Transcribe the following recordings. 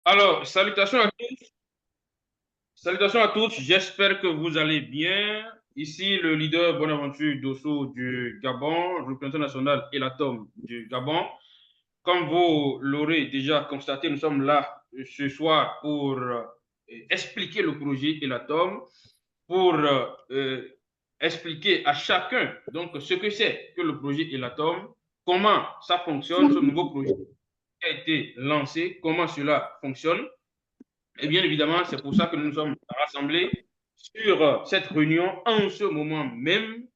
Alors, salutations à tous, j'espère que vous allez bien. Ici, le leader Bonaventure Dosso du Gabon, représentant national Elatom du Gabon. Comme vous l'aurez déjà constaté, nous sommes là ce soir pour expliquer le projet Elatom, pour expliquer à chacun donc ce que c'est que le projet Elatom, comment ça fonctionne, ce nouveau projet qui a été lancé, comment cela fonctionne. Et bien évidemment, c'est pour ça que nous nous sommes rassemblés sur cette réunion en ce moment même.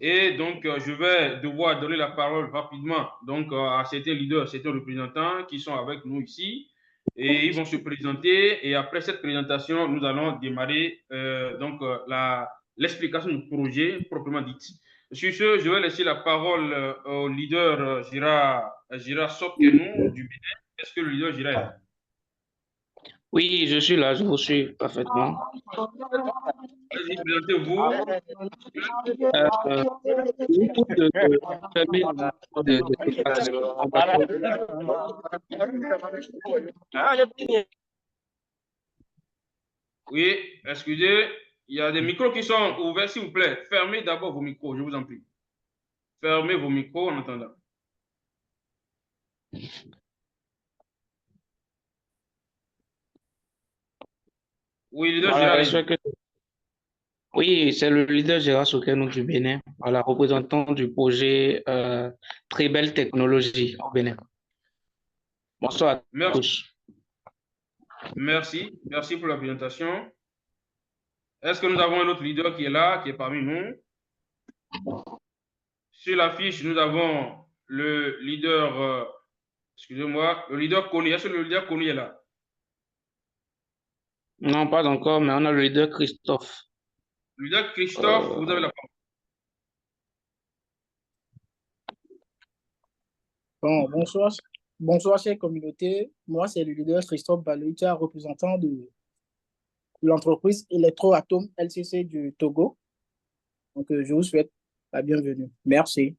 Et donc, je vais devoir donner la parole rapidement donc, à certains leaders, certains représentants qui sont avec nous ici. Et ils vont se présenter. Et après cette présentation, nous allons démarrer l'explication du projet proprement dit. Sur ce, je vais laisser la parole au leader Gira Sokkenou du Bénin. Est-ce que le leader Gira est là? Oui, je suis là, je vous suis parfaitement. Allez-y, présentez-vous. Beaucoup de fermer Oui, excusez, il y a des micros qui sont ouverts, s'il vous plaît. Fermez d'abord vos micros, je vous en prie. Fermez vos micros en attendant. Oui, leader Gérard, Voilà, allez-y. oui, c'est le leader Gérard Sokenou du Bénin, voilà, représentant du projet Très Belle Technologie au Bénin. Bonsoir à Merci, tous. merci pour la présentation. Est-ce que nous avons un autre leader qui est là, qui est parmi nous? Sur l'affiche, nous avons le leader, excusez-moi, le leader Kony. Est-ce que le leader Kony est là? Non, pas encore, mais on a le leader Christophe. Le leader Christophe, vous avez Euh, la parole. Bon, bonsoir, bonsoir, chère communauté. Moi, c'est le leader Christophe Baloïtia, représentant de l'entreprise Electroatom LCC du Togo. Donc, je vous souhaite la bienvenue. Merci.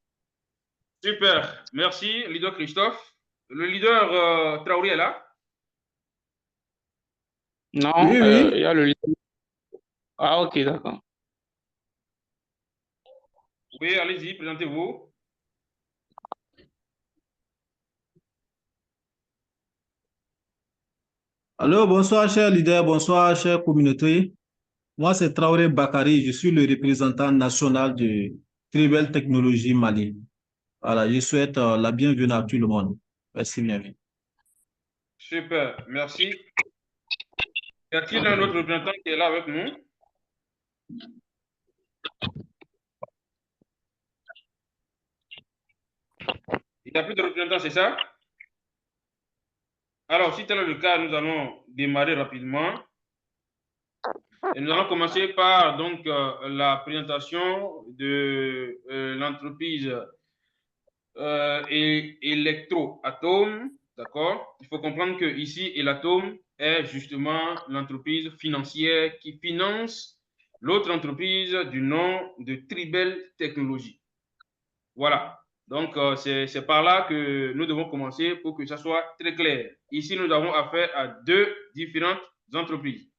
Super, merci, leader Christophe. Le leader Traoré est là? non, Oui, il oui. y a le leader. Ah, ok, d'accord. Oui, allez-y, présentez-vous. Alors, bonsoir, cher leader, bonsoir, chère communauté. Moi, c'est Traoré Bakari, je suis le représentant national de Tribal Technologie Mali. Voilà, je souhaite la bienvenue à tout le monde. Merci bien. Super, merci. Y a-t-il un autre représentant qui est là avec nous? Il n'y a plus de représentants, c'est ça? Alors, si tel est le cas, nous allons démarrer rapidement. Et nous allons commencer par donc, la présentation de l'entreprise Electroatom. D'accord? Il faut comprendre que ici, Elatom est justement l'entreprise financière qui finance l'autre entreprise du nom de Tribel Technologies. Voilà. Donc, c'est par là que nous devons commencer pour que ça soit très clair. Ici, nous avons affaire à deux différentes entreprises.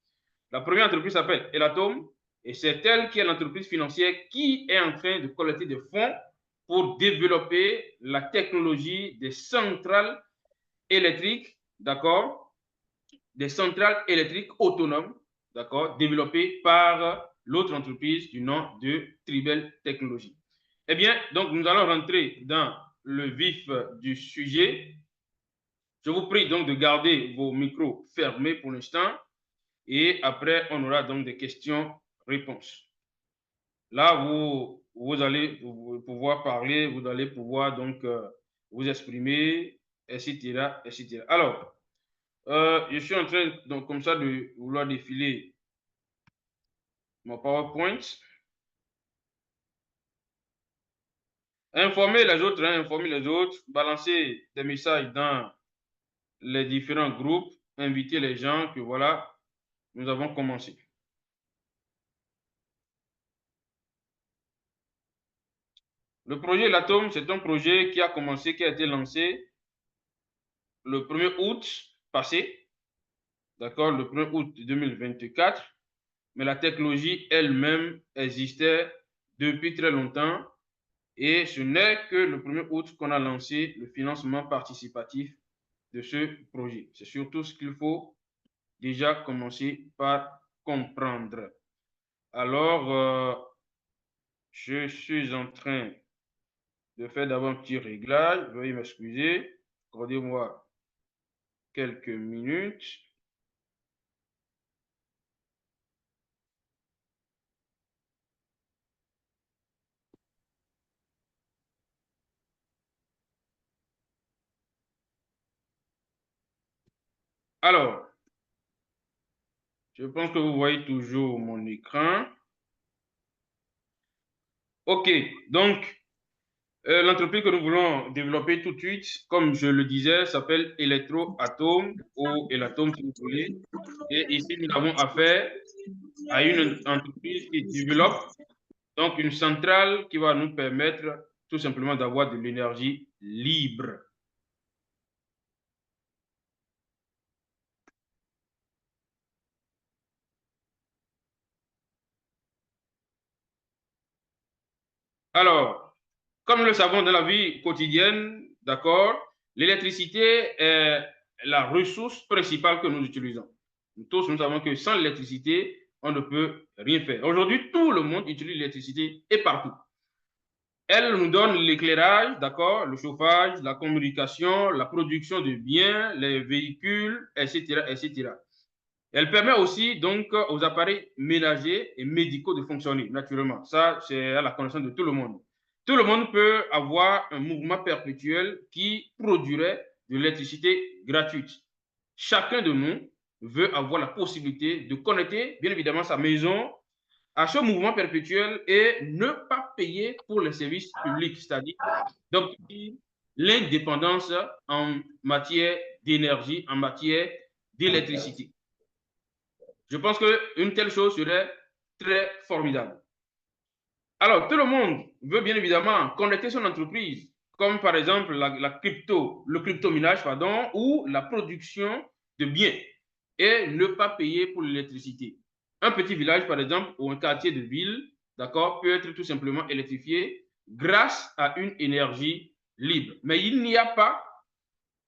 La première entreprise s'appelle Elatom et c'est elle qui est l'entreprise financière qui est en train de collecter des fonds pour développer la technologie des centrales électriques, d'accord, des centrales électriques autonomes, d'accord, développées par l'autre entreprise du nom de Tribel Technologies. Eh bien, donc nous allons rentrer dans le vif du sujet. Je vous prie donc de garder vos micros fermés pour l'instant et après, on aura donc des questions-réponses. Là, vous allez pouvoir parler, vous allez pouvoir donc vous exprimer, etc., etc. Alors, je suis en train, donc, comme ça, de vouloir défiler mon PowerPoint. Informer les autres, hein, informer les autres, balancer des messages dans les différents groupes, inviter les gens que voilà, nous avons commencé. Le projet L'Atome, c'est un projet qui a commencé, qui a été lancé le 1er août passé. d'accord, le 1er août 2024, mais la technologie elle-même existait depuis très longtemps et ce n'est que le 1er août qu'on a lancé le financement participatif de ce projet. C'est surtout ce qu'il faut déjà commencer par comprendre. Alors, je suis en train de faire d'abord un petit réglage. Veuillez m'excuser. Accordez-moi quelques minutes. Alors, je pense que vous voyez toujours mon écran. OK, donc l'entreprise que nous voulons développer tout de suite, comme je le disais, s'appelle Electroatom ou Elatom si vous voulez. Et ici, nous avons affaire à une entreprise qui développe donc une centrale qui va nous permettre tout simplement d'avoir de l'énergie libre. Alors, comme nous le savons dans la vie quotidienne, d'accord, l'électricité est la ressource principale que nous utilisons. Nous tous, nous savons que sans l'électricité, on ne peut rien faire. Aujourd'hui, tout le monde utilise l'électricité et partout. Elle nous donne l'éclairage, d'accord, le chauffage, la communication, la production de biens, les véhicules, etc., etc. Elle permet aussi donc aux appareils ménagers et médicaux de fonctionner naturellement. Ça, c'est à la connaissance de tout le monde. Tout le monde peut avoir un mouvement perpétuel qui produirait de l'électricité gratuite. Chacun de nous veut avoir la possibilité de connecter, bien évidemment, sa maison à ce mouvement perpétuel et ne pas payer pour les services publics, c'est-à-dire d'obtenir l'indépendance en matière d'énergie, en matière d'électricité. Je pense qu'une telle chose serait très formidable. Alors, tout le monde veut bien évidemment connecter son entreprise, comme par exemple le crypto-minage, pardon, ou la production de biens et ne pas payer pour l'électricité. Un petit village, par exemple, ou un quartier de ville, d'accord, peut être tout simplement électrifié grâce à une énergie libre. Mais il n'y a pas,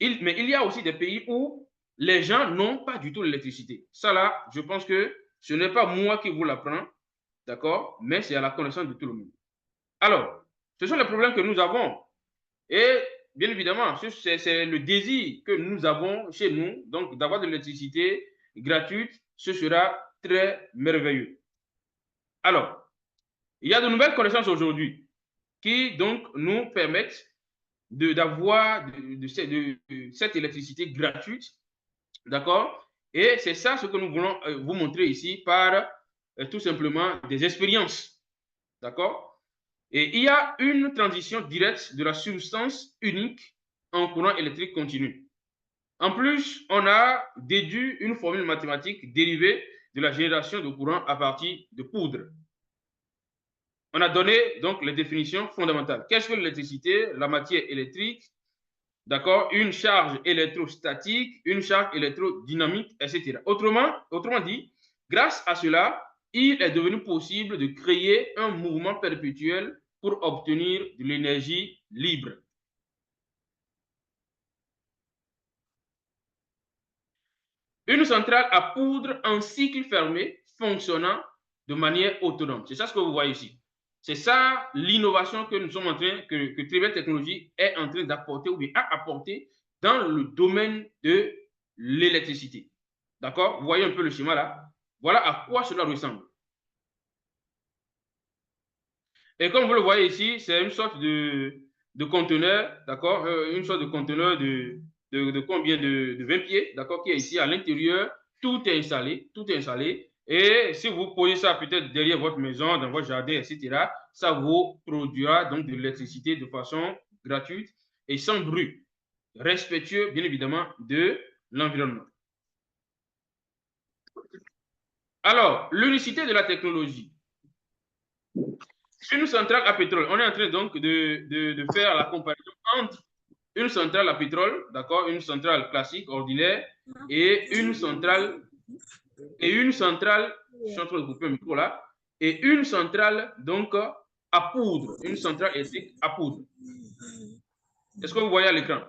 mais il y a aussi des pays où les gens n'ont pas du tout l'électricité. Ça là, je pense que ce n'est pas moi qui vous l'apprends, d'accord, mais c'est à la connaissance de tout le monde. Alors, ce sont les problèmes que nous avons. Et bien évidemment, c'est le désir que nous avons chez nous, donc d'avoir de l'électricité gratuite, ce sera très merveilleux. Alors, il y a de nouvelles connaissances aujourd'hui qui donc nous permettent d'avoir cette électricité gratuite, d'accord? Et c'est ça ce que nous voulons vous montrer ici par tout simplement des expériences, d'accord? Et il y a une transition directe de la substance unique en courant électrique continu. En plus, on a déduit une formule mathématique dérivée de la génération de courant à partir de poudre. On a donné donc les définitions fondamentales. Qu'est-ce que l'électricité? La matière électrique, d'accord? Une charge électrostatique, une charge électrodynamique, etc. Autrement dit, grâce à cela, il est devenu possible de créer un mouvement perpétuel pour obtenir de l'énergie libre. Une centrale à poudre en cycle fermé fonctionnant de manière autonome. C'est ça ce que vous voyez ici. C'est ça l'innovation que nous sommes en train, que Tribel Technologies est en train d'apporter ou bien a apporté dans le domaine de l'électricité. D'accord? Vous voyez un peu le schéma là. Voilà à quoi cela ressemble. Et comme vous le voyez ici, c'est une sorte de conteneur, d'accord? Une sorte de conteneur de combien de 20 pieds, d'accord? Qui est ici à l'intérieur. Tout est installé, tout est installé. Et si vous posez ça peut-être derrière votre maison, dans votre jardin, etc., ça vous produira donc de l'électricité de façon gratuite et sans bruit, respectueux bien évidemment de l'environnement. Alors, l'unicité de la technologie. Une centrale à pétrole, on est en train donc de faire la comparaison entre une centrale à pétrole, d'accord, une centrale classique, ordinaire, et une centrale, je suis en train de couper le micro là, et une centrale donc à poudre, une centrale électrique à poudre. Est-ce que vous voyez à l'écran?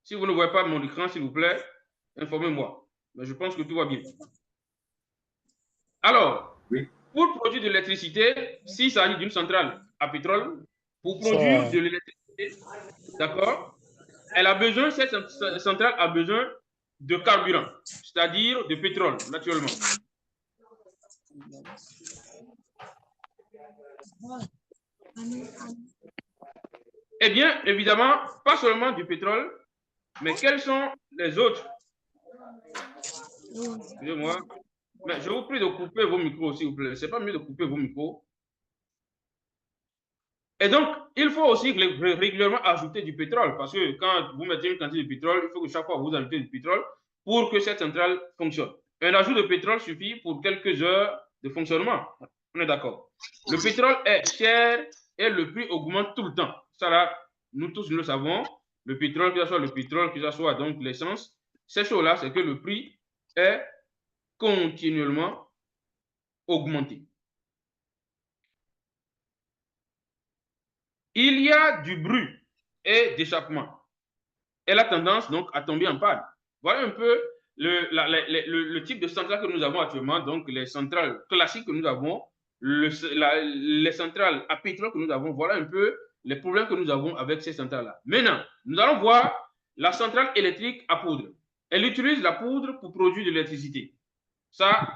Si vous ne voyez pas mon écran, s'il vous plaît, informez-moi. Mais je pense que tout va bien. Alors, oui, pour produire de l'électricité, s'il s'agit d'une centrale à pétrole, pour produire de l'électricité, d'accord, elle a besoin, cette centrale a besoin de carburant, c'est-à-dire de pétrole, naturellement. Eh bien, évidemment, pas seulement du pétrole, mais quels sont les autres? Excusez-moi. Mais je vous prie de couper vos micros, s'il vous plaît. C'est pas mieux de couper vos micros. Et donc, il faut aussi régulièrement ajouter du pétrole, parce que quand vous mettez une quantité de pétrole, il faut que chaque fois vous ajoutez du pétrole pour que cette centrale fonctionne. Un ajout de pétrole suffit pour quelques heures de fonctionnement. On est d'accord. Le pétrole est cher et le prix augmente tout le temps. Ça là, nous tous nous le savons. Le pétrole, que ce soit le pétrole, que ce soit donc l'essence, ces choses-là, c'est que le prix est continuellement augmenté. Il y a du bruit et d'échappement. Elle a tendance donc à tomber en panne. Voilà un peu le type de centrale que nous avons actuellement, donc les centrales classiques que nous avons, les centrales à pétrole que nous avons, voilà un peu les problèmes que nous avons avec ces centrales-là. Maintenant, nous allons voir la centrale électrique à poudre. Elle utilise la poudre pour produire de l'électricité. Ça,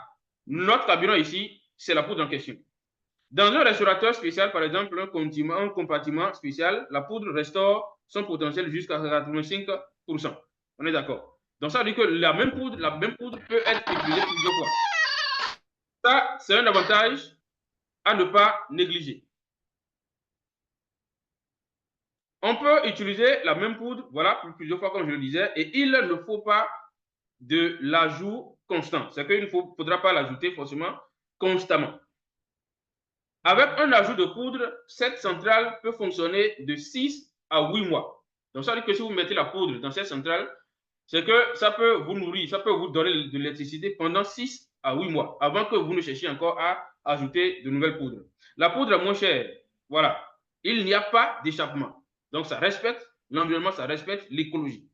notre carburant ici, c'est la poudre en question. Dans un restaurateur spécial, par exemple, un compartiment spécial, la poudre restaure son potentiel jusqu'à 85%. On est d'accord. Donc, ça veut dire que la même poudre peut être utilisée plusieurs fois. Ça, c'est un avantage à ne pas négliger. On peut utiliser la même poudre, voilà, plusieurs fois, comme je le disais, et il ne faut pas de l'ajout constant. C'est qu'il ne faudra pas l'ajouter forcément constamment. Avec un ajout de poudre, cette centrale peut fonctionner de 6 à 8 mois. Donc, ça veut dire que si vous mettez la poudre dans cette centrale, c'est que ça peut vous nourrir, ça peut vous donner de l'électricité pendant 6 à 8 mois, avant que vous ne cherchiez encore à ajouter de nouvelles poudres. La poudre est moins chère, voilà. Il n'y a pas d'échappement. Donc, ça respecte l'environnement, ça respecte l'écologie.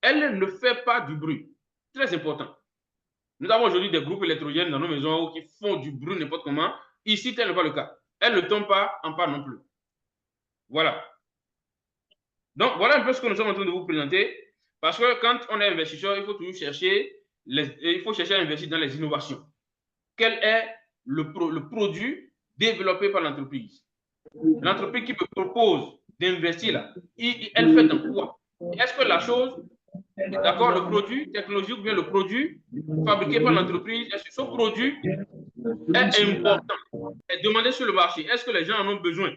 Elle ne fait pas du bruit. Très important. Nous avons aujourd'hui des groupes électrogènes dans nos maisons qui font du bruit n'importe comment. Ici, tel n'est pas le cas. Elle ne tombe pas en panne non plus. Voilà. Donc, voilà un peu ce que nous sommes en train de vous présenter. Parce que quand on est investisseur, il faut toujours chercher, à investir dans les innovations. Quel est le produit développé par l'entreprise? L'entreprise qui me propose d'investir là, elle fait dans quoi? Est-ce que la chose, d'accord, le produit technologique ou bien le produit fabriqué par l'entreprise, est-ce que ce produit est important, est demandé sur le marché? Est-ce que les gens en ont besoin?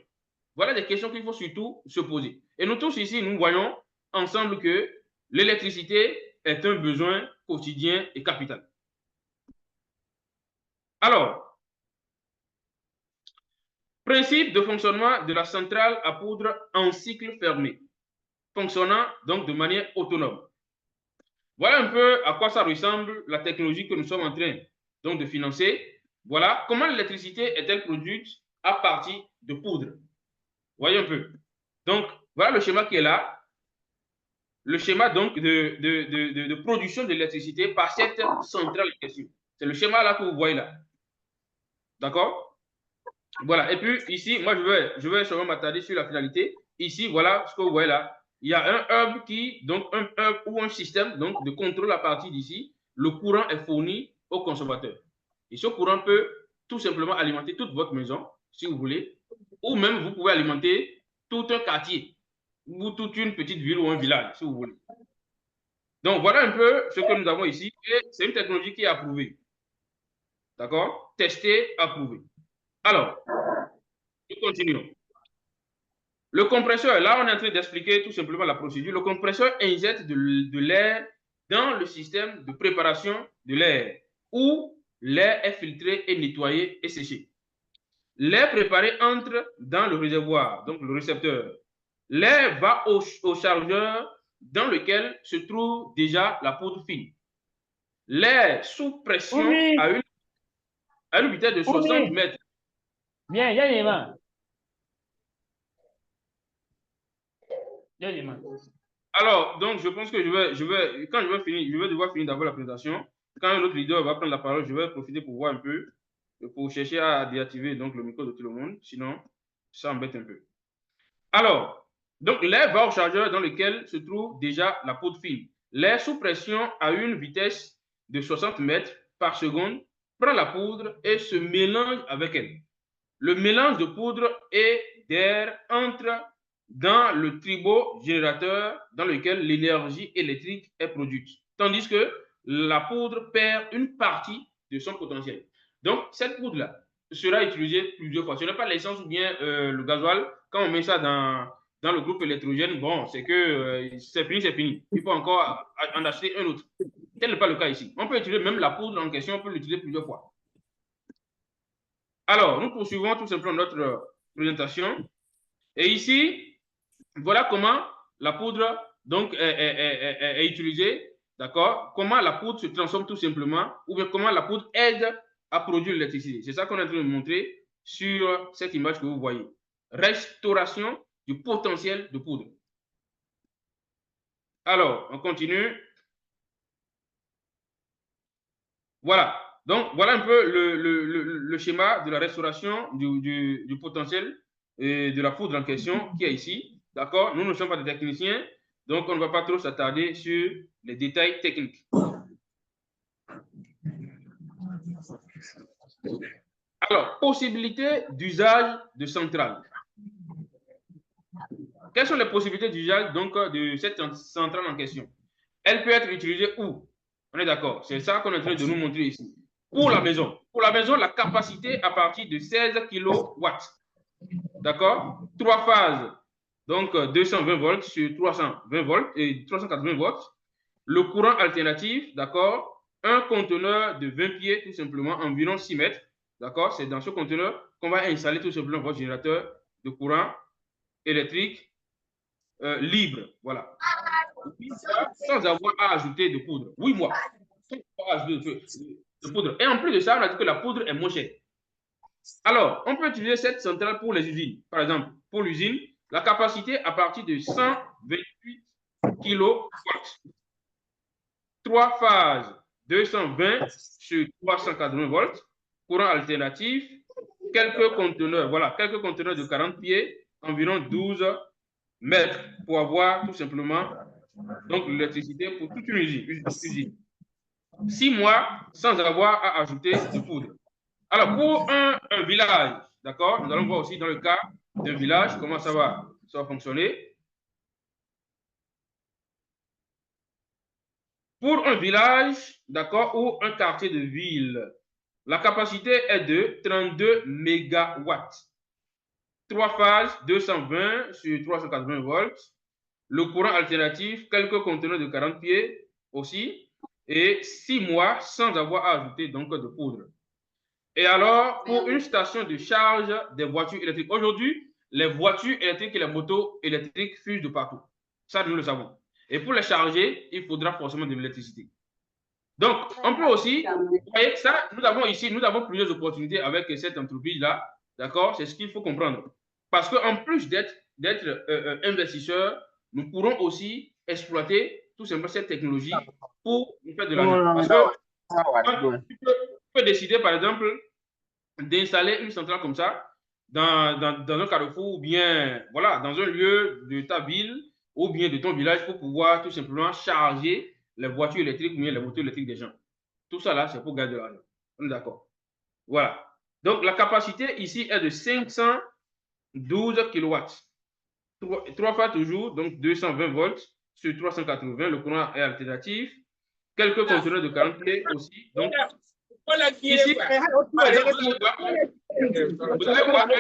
Voilà des questions qu'il faut surtout se poser. Et nous tous ici, nous voyons ensemble que l'électricité est un besoin quotidien et capital. Alors, principe de fonctionnement de la centrale à poudre en cycle fermé, fonctionnant donc de manière autonome. Voilà un peu à quoi ça ressemble la technologie que nous sommes en train donc de financer. Voilà comment l'électricité est-elle produite à partir de poudre. Voyez un peu. Donc, voilà le schéma qui est là. Le schéma donc de production de l'électricité par cette centrale en question. C'est le schéma là que vous voyez là. D'accord? Voilà. Et puis ici, moi, je vais seulement m'attarder sur la finalité. Ici, voilà ce que vous voyez là. Il y a un hub un hub ou un système donc, de contrôle à partir d'ici. Le courant est fourni au consommateur. Et ce courant peut tout simplement alimenter toute votre maison, si vous voulez, ou même vous pouvez alimenter tout un quartier, ou toute une petite ville ou un village, si vous voulez. Donc, voilà un peu ce que nous avons ici. C'est une technologie qui est approuvée. D'accord? Testée, approuvée. Alors, nous continuons. Le compresseur, là, on est en train d'expliquer tout simplement la procédure. Le compresseur injecte de l'air dans le système de préparation de l'air, où l'air est filtré et nettoyé et séché. L'air préparé entre dans le réservoir, donc le récepteur. l'air va au chargeur dans lequel se trouve déjà la poudre fine. L'air sous pression à une vitesse de 60 mètres. Bien, Yanniman. Alors, donc, je pense que quand je vais finir, je vais devoir finir d'abord la présentation. Quand un autre leader va prendre la parole, je vais profiter pour voir un peu, pour chercher à déactiver donc, le micro de tout le monde. Sinon, ça embête un peu. Alors, donc, l'air va au chargeur dans lequel se trouve déjà la poudre fine. L'air sous pression à une vitesse de 60 mètres par seconde prend la poudre et se mélange avec elle. Le mélange de poudre et d'air entre dans le turbogénérateur dans lequel l'énergie électrique est produite, tandis que la poudre perd une partie de son potentiel. Donc, cette poudre-là sera utilisée plusieurs fois. Ce n'est pas l'essence ou bien le gasoil. Quand on met ça dans le groupe électrogène, bon, c'est que c'est fini, c'est fini. Il faut encore en acheter un autre. Tel n'est pas le cas ici. On peut utiliser même la poudre en question, on peut l'utiliser plusieurs fois. Alors, nous poursuivons tout simplement notre présentation. Et ici, voilà comment la poudre donc, est utilisée, d'accord? Comment la poudre se transforme tout simplement, ou bien comment la poudre aide à produire l'électricité. C'est ça qu'on est en train de montrer sur cette image que vous voyez. Restauration du potentiel de poudre. Alors, on continue. Voilà. Donc, voilà un peu le schéma de la restauration du potentiel de la poudre en question qui est ici. D'accord? Nous ne sommes pas des techniciens, donc on ne va pas trop s'attarder sur les détails techniques. Alors, possibilité d'usage de centrale. Quelles sont les possibilités d'usage donc de cette centrale en question? Elle peut être utilisée où? On est d'accord? C'est ça qu'on est en train de nous montrer ici. Pour la maison. Pour la maison, la capacité à partir de 16 kW. D'accord? 3 phases. Donc, 220 volts sur 320 volts et 380 volts. Le courant alternatif, d'accord? Un conteneur de 20 pieds, tout simplement, environ 6 mètres. D'accord? C'est dans ce conteneur qu'on va installer tout simplement votre générateur de courant électrique libre. Voilà. Sans avoir à ajouter de poudre. Oui, moi. Sans avoir à ajouter de poudre. Et en plus de ça, on a dit que la poudre est moins chère. Alors, on peut utiliser cette centrale pour les usines. Par exemple, pour l'usine, la capacité à partir de 128 kW. 3 phases, 220 sur 380 volts. Courant alternatif, quelques conteneurs, voilà, quelques conteneurs de 40 pieds, environ 12 mètres pour avoir tout simplement donc l'électricité pour toute une usine. 6 mois sans avoir à ajouter de poudre. Alors, pour un village, d'accord, nous allons voir aussi dans le cas d'un village comment ça va fonctionner. Pour un village, d'accord, ou un quartier de ville, la capacité est de 32 MW. 3 phases, 220 sur 380 volts. Le courant alternatif, quelques conteneurs de 40 pieds aussi, et 6 mois sans avoir à ajouter donc de poudre. Et alors, pour une station de charge des voitures électriques, aujourd'hui, les voitures électriques et les motos électriques fusent de partout. Ça, nous le savons. Et pour les charger, il faudra forcément de l'électricité. Donc, on peut aussi, vous voyez, ça, nous avons plusieurs opportunités avec cette entreprise-là. D'accord? C'est ce qu'il faut comprendre. Parce qu'en plus d'être investisseurs, nous pourrons aussi exploiter tout simplement cette technologie pour faire de l'argent. Parce que tu peux décider, par exemple, d'installer une centrale comme ça dans un carrefour ou bien voilà, dans un lieu de ta ville ou bien de ton village pour pouvoir tout simplement charger les voitures électriques ou bien les motos électriques des gens. Tout ça là, c'est pour gagner de l'argent. On est d'accord? Voilà. Donc, la capacité ici est de 512 kW. 3 fois toujours, donc 220 volts sur 380. Le courant est alternatif. Quelques conteneurs de 40 pieds aussi. Donc, ici, par exemple, vous allez voir que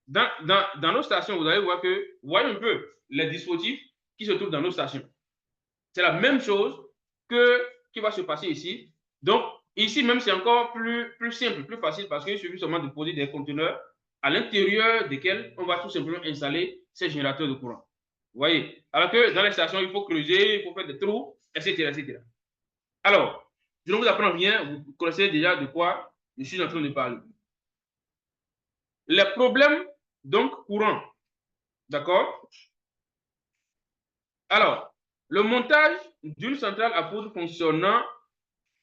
dans nos stations, vous allez voir que, voyez un peu les dispositifs qui se trouvent dans nos stations. C'est la même chose qui va se passer ici. Donc, ici même, c'est encore plus simple, plus facile parce qu'il suffit seulement de poser des conteneurs à l'intérieur desquels on va tout simplement installer ces générateurs de courant. Vous voyez? Alors que dans les stations, il faut creuser, il faut faire des trous, etc., etc. Alors, je ne vous apprends rien, vous connaissez déjà de quoi je suis en train de parler. Les problèmes, donc, courants. D'accord? Alors, le montage d'une centrale à poudre fonctionnant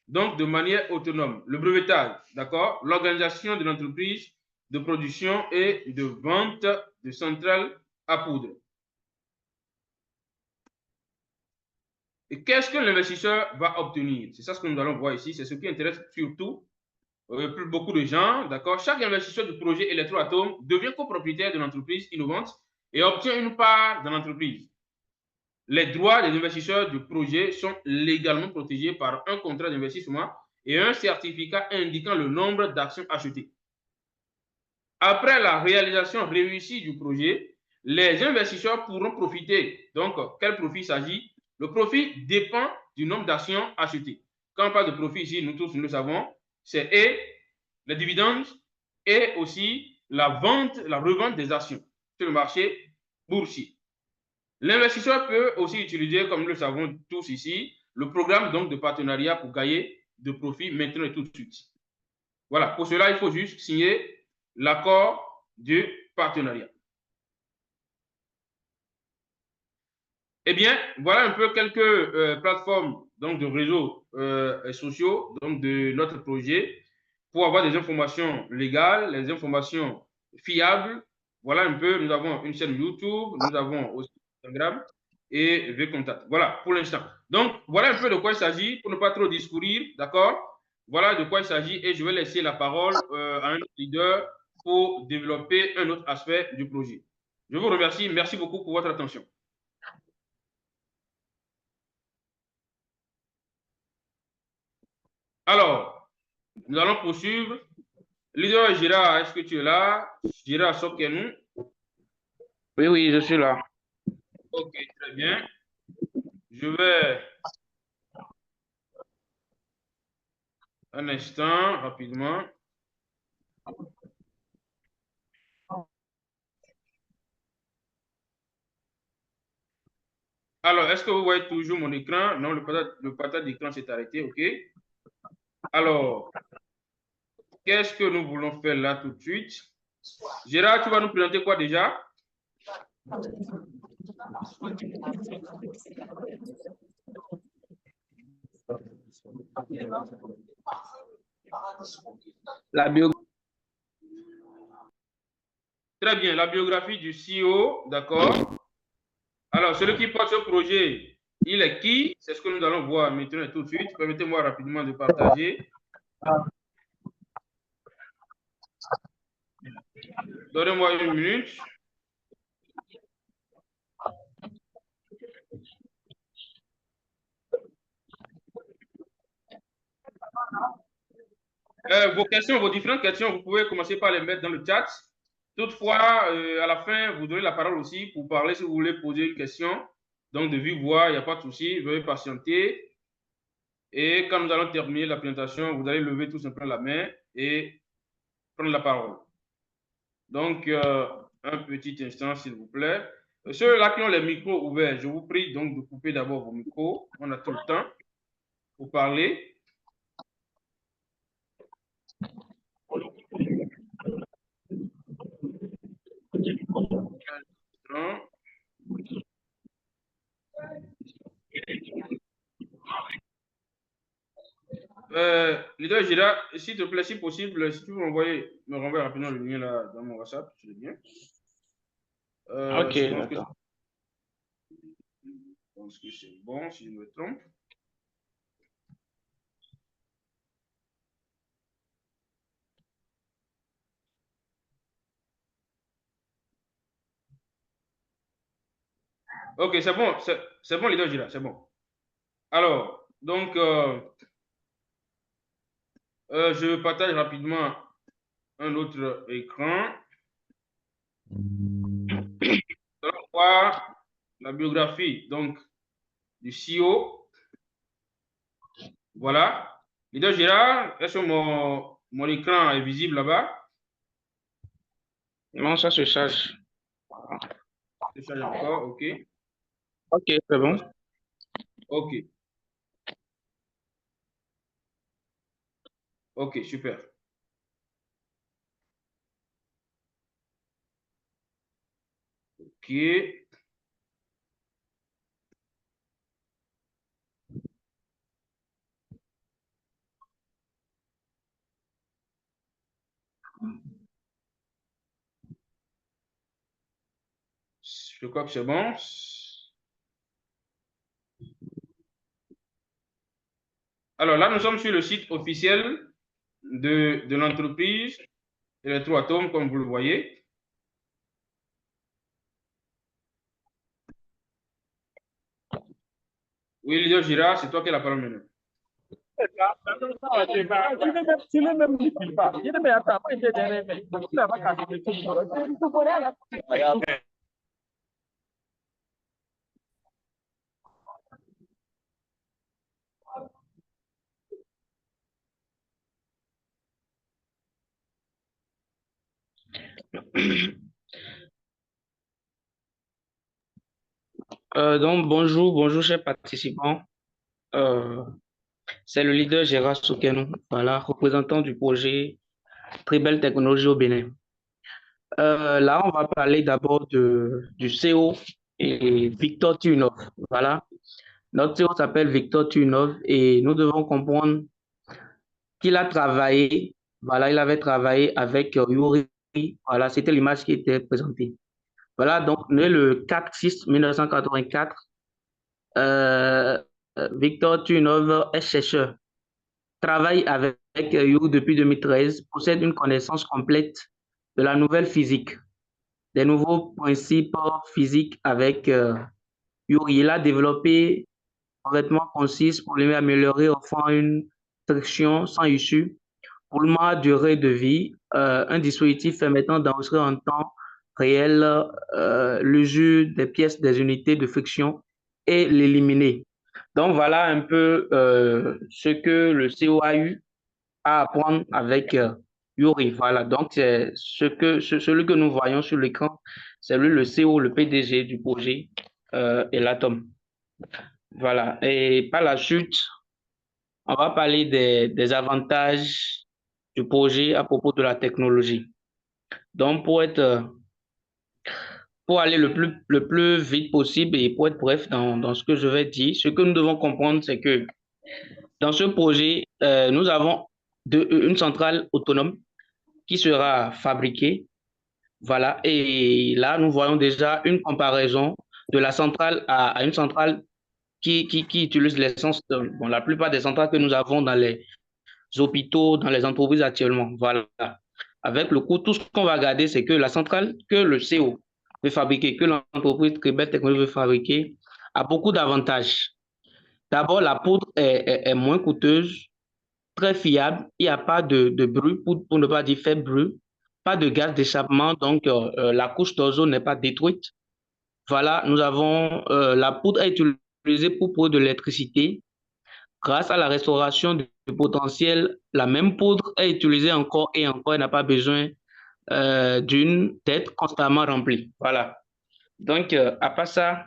donc de manière autonome, le brevetage, d'accord? L'organisation de l'entreprise de production et de vente de centrales à poudre. Et qu'est-ce que l'investisseur va obtenir? C'est ça ce que nous allons voir ici, c'est ce qui intéresse surtout beaucoup de gens, d'accord? Chaque investisseur du projet Electroatom devient copropriétaire de l'entreprise innovante et obtient une part de l'entreprise. Les droits des investisseurs du projet sont légalement protégés par un contrat d'investissement et un certificat indiquant le nombre d'actions achetées. Après la réalisation réussie du projet, les investisseurs pourront profiter. Donc, quel profit s'agit? Le profit dépend du nombre d'actions achetées. Quand on parle de profit ici, nous tous nous le savons, c'est et les dividendes et aussi la vente, la revente des actions sur le marché boursier. L'investisseur peut aussi utiliser, comme nous le savons tous ici, le programme donc de partenariat pour gagner de profit maintenant et tout de suite. Voilà, pour cela, il faut juste signer l'accord de partenariat. Eh bien, voilà un peu quelques plateformes donc, de réseaux sociaux donc, de notre projet pour avoir des informations légales, les informations fiables. Voilà un peu, nous avons une chaîne YouTube, nous avons aussi Instagram et VContact. Voilà, pour l'instant. Donc, voilà un peu de quoi il s'agit, pour ne pas trop discourir, d'accord? Voilà de quoi il s'agit et je vais laisser la parole à un autre leader pour développer un autre aspect du projet. Je vous remercie. Merci beaucoup pour votre attention. Alors, nous allons poursuivre. Leader Gérard, est-ce que tu es là? Gérard Sokenou. Oui, oui, je suis là. Ok, très bien. Je vais un instant, rapidement. Alors, est-ce que vous voyez toujours mon écran? Non, le partage d'écran s'est arrêté, ok? Alors, qu'est-ce que nous voulons faire là tout de suite? Gérard, tu vas nous présenter quoi déjà? La biographie. Très bien, la biographie du CEO, d'accord. Alors, celui qui porte ce projet, il est qui? C'est ce que nous allons voir maintenant et tout de suite. Permettez-moi rapidement de partager. Donnez-moi une minute. Vos questions, vos différentes questions, vous pouvez commencer par les mettre dans le chat. Toutefois, à la fin, vous aurez la parole aussi pour parler si vous voulez poser une question. Donc, de vive voix, il n'y a pas de souci, veuillez patienter. Et quand nous allons terminer la présentation, vous allez lever tout simplement la main et prendre la parole. Donc, un petit instant, s'il vous plaît. Ceux-là qui ont les micros ouverts, je vous prie donc de couper d'abord vos micros. On a tout le temps pour parler. Leader Gérard, s'il te plaît, si possible, si tu veux me renvoyer rapidement le lien là dans mon WhatsApp, je veux bien. Ok, d'accord. Je pense que c'est bon, si je me trompe. Ok, c'est bon, c'est bon, leader Gérard, c'est bon. Alors, donc, je partage rapidement un autre écran. Nous allons voir la biographie donc, du CEO. Voilà. Leader Gérard, est-ce que mon écran est visible là-bas? Non, ça se charge. Je change encore, ok. Ok, c'est bon. Ok. Ok, super. Ok. Je crois que c'est bon. Alors là, nous sommes sur le site officiel de l'entreprise Electroatom, comme vous le voyez. Oui, leader Gira, c'est toi qui as la parole maintenant. Donc, bonjour, chers participants. C'est le leader Gérard Soukenou, voilà, représentant du projet Très Belle Technologie au Bénin. Là, on va parler d'abord du CEO et Victor Tunov. Voilà, notre CEO s'appelle Victor Tunov et nous devons comprendre qu'il a travaillé, voilà, il avait travaillé avec Yuri. Voilà, c'était l'image qui était présentée. Voilà, donc, né le 4/6/1984, euh, Victor Tunov est chercheur, travaille avec Yuri depuis 2013, possède une connaissance complète de la nouvelle physique, des nouveaux principes physiques avec Yuri. Il a développé un vêtement concis pour lui améliorer, offrant une traction sans issue, roulement à durée de vie, un dispositif permettant d'enregistrer en temps réel l'usure des pièces des unités de friction et l'éliminer. Donc voilà un peu ce que le CO a eu à apprendre avec Yuri. Voilà, donc c'est celui que nous voyons sur l'écran, c'est lui le CO, le PDG du projet Elatom. Voilà, et par la suite, on va parler des avantages du projet à propos de la technologie. Donc, pour aller le plus vite possible et pour être bref dans ce que je vais dire, ce que nous devons comprendre, c'est que dans ce projet, nous avons une centrale autonome qui sera fabriquée. Voilà, et là, nous voyons déjà une comparaison de la centrale à une centrale qui utilise l'essence. Bon, la plupart des centrales que nous avons dans les hôpitaux, dans les entreprises actuellement. Voilà. Avec le coût, tout ce qu'on va garder, c'est que la centrale que le CO veut fabriquer, que l'entreprise Très Belle Technologie veut fabriquer, a beaucoup d'avantages. D'abord, la poudre est moins coûteuse, très fiable. Il n'y a pas de bruit, pour ne pas dire faible bruit, pas de gaz d'échappement, donc la couche d'ozone n'est pas détruite. Voilà, nous avons la poudre est utilisée pour produire de l'électricité. Grâce à la restauration du potentiel, la même poudre est utilisée encore et encore et n'a pas besoin d'être constamment remplie. Voilà. Donc, à part ça,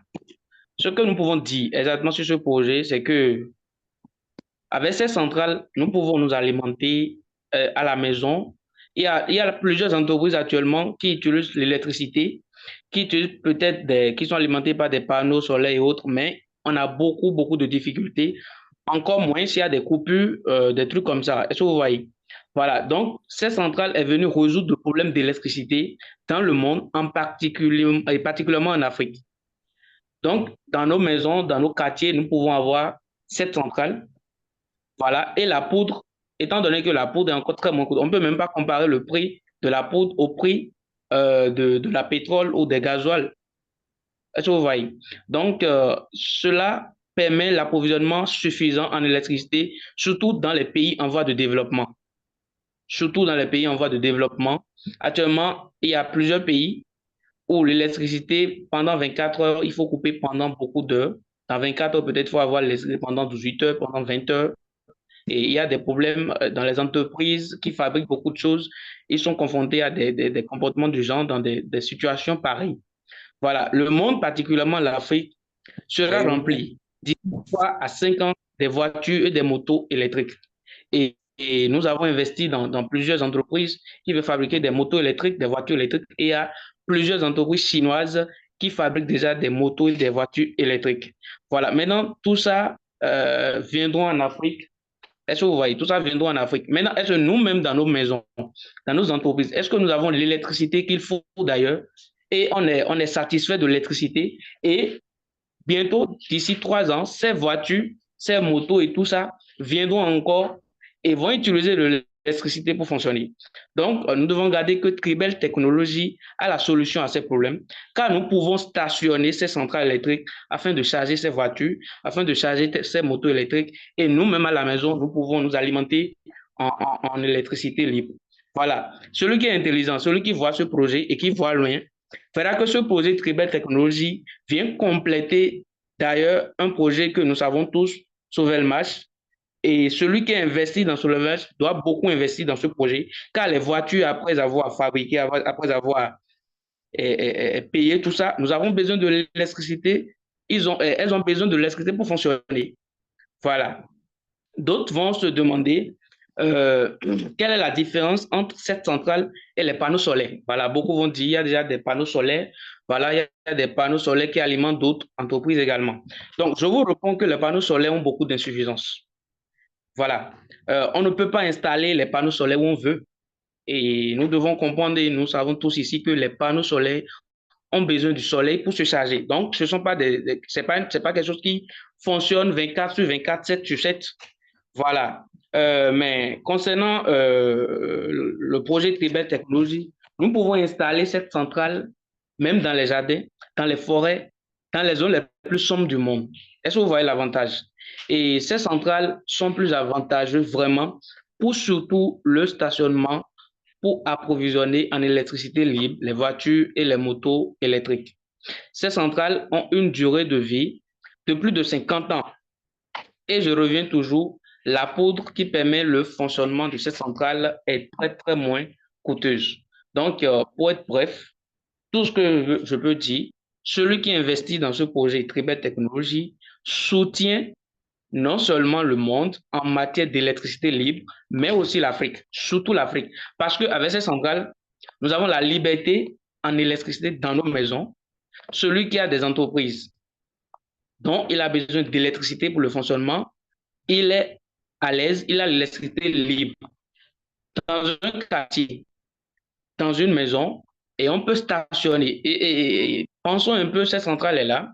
ce que nous pouvons dire exactement sur ce projet, c'est que avec ces centrales, nous pouvons nous alimenter à la maison. Il y a plusieurs entreprises actuellement qui utilisent l'électricité, qui utilisent qui sont alimentées par des panneaux solaires et autres, mais on a beaucoup, beaucoup de difficultés. Encore moins s'il y a des coupures, des trucs comme ça. Est-ce que vous voyez? Voilà. Donc, cette centrale est venue résoudre le problème d'électricité dans le monde, en particulier, et particulièrement en Afrique. Donc, dans nos maisons, dans nos quartiers, nous pouvons avoir cette centrale. Voilà. Et la poudre, étant donné que la poudre est encore très moins coûteuse, on ne peut même pas comparer le prix de la poudre au prix de la pétrole ou des gasoils. Est-ce que vous voyez? Donc, cela permet l'approvisionnement suffisant en électricité, surtout dans les pays en voie de développement. Surtout dans les pays en voie de développement. Actuellement, il y a plusieurs pays où l'électricité, pendant 24 heures, il faut couper pendant beaucoup d'heures. Dans 24 heures, peut-être, il faut avoir l'électricité pendant 18 heures, pendant 20 heures. Et il y a des problèmes dans les entreprises qui fabriquent beaucoup de choses. Ils sont confrontés à des comportements du genre dans des situations pareilles. Voilà, le monde, particulièrement l'Afrique, sera rempli d'ici 3 à 5 ans des voitures et des motos électriques. Et nous avons investi dans plusieurs entreprises qui veulent fabriquer des motos électriques, des voitures électriques. Et il y a plusieurs entreprises chinoises qui fabriquent déjà des motos et des voitures électriques. Voilà, maintenant, tout ça viendront en Afrique. Est-ce que vous voyez, tout ça viendra en Afrique. Maintenant, est-ce que nous-mêmes, dans nos maisons, dans nos entreprises, est-ce que nous avons l'électricité qu'il faut d'ailleurs et on est satisfait de l'électricité et bientôt, d'ici 3 ans, ces voitures, ces motos et tout ça viendront encore et vont utiliser de l'électricité pour fonctionner. Donc, nous devons garder que Tribel Technologies a la solution à ces problèmes, car nous pouvons stationner ces centrales électriques afin de charger ces voitures, afin de charger ces motos électriques, et nous-mêmes à la maison, nous pouvons nous alimenter en électricité libre. Voilà. Celui qui est intelligent, celui qui voit ce projet et qui voit loin, fera que ce projet Tribel Technologies vient compléter d'ailleurs un projet que nous savons tous, Sauvelmash. Et celui qui investit dans Sauvelmash doit beaucoup investir dans ce projet, car les voitures, après avoir fabriqué, après avoir payé tout ça, nous avons besoin de l'électricité. Elles ont besoin de l'électricité pour fonctionner. Voilà. D'autres vont se demander quelle est la différence entre cette centrale et les panneaux solaires. Voilà, beaucoup vont dire qu'il y a déjà des panneaux solaires. Voilà, il y a des panneaux solaires qui alimentent d'autres entreprises également. Donc, je vous réponds que les panneaux solaires ont beaucoup d'insuffisances. Voilà. On ne peut pas installer les panneaux solaires où on veut. Et nous devons comprendre, et nous savons tous ici, que les panneaux solaires ont besoin du soleil pour se charger. Donc, ce sont pas c'est pas quelque chose qui fonctionne 24 sur 24, 7 sur 7. Voilà. Mais concernant le projet Tribel Technologies, nous pouvons installer cette centrale même dans les jardins, dans les forêts, dans les zones les plus sombres du monde. Est-ce que vous voyez l'avantage? Et ces centrales sont plus avantageuses vraiment pour surtout le stationnement pour approvisionner en électricité libre les voitures et les motos électriques. Ces centrales ont une durée de vie de plus de 50 ans. Et je reviens toujours, la poudre qui permet le fonctionnement de cette centrale est très, très moins coûteuse. Donc, pour être bref, tout ce que je peux dire, celui qui investit dans ce projet Tribel Technologies soutient non seulement le monde en matière d'électricité libre, mais aussi l'Afrique, surtout l'Afrique. Parce qu'avec ces centrales, nous avons la liberté en électricité dans nos maisons. Celui qui a des entreprises dont il a besoin d'électricité pour le fonctionnement, il est à l'aise, il a l'électricité libre. Dans un quartier, dans une maison, et on peut stationner. Et pensons un peu, cette centrale est là,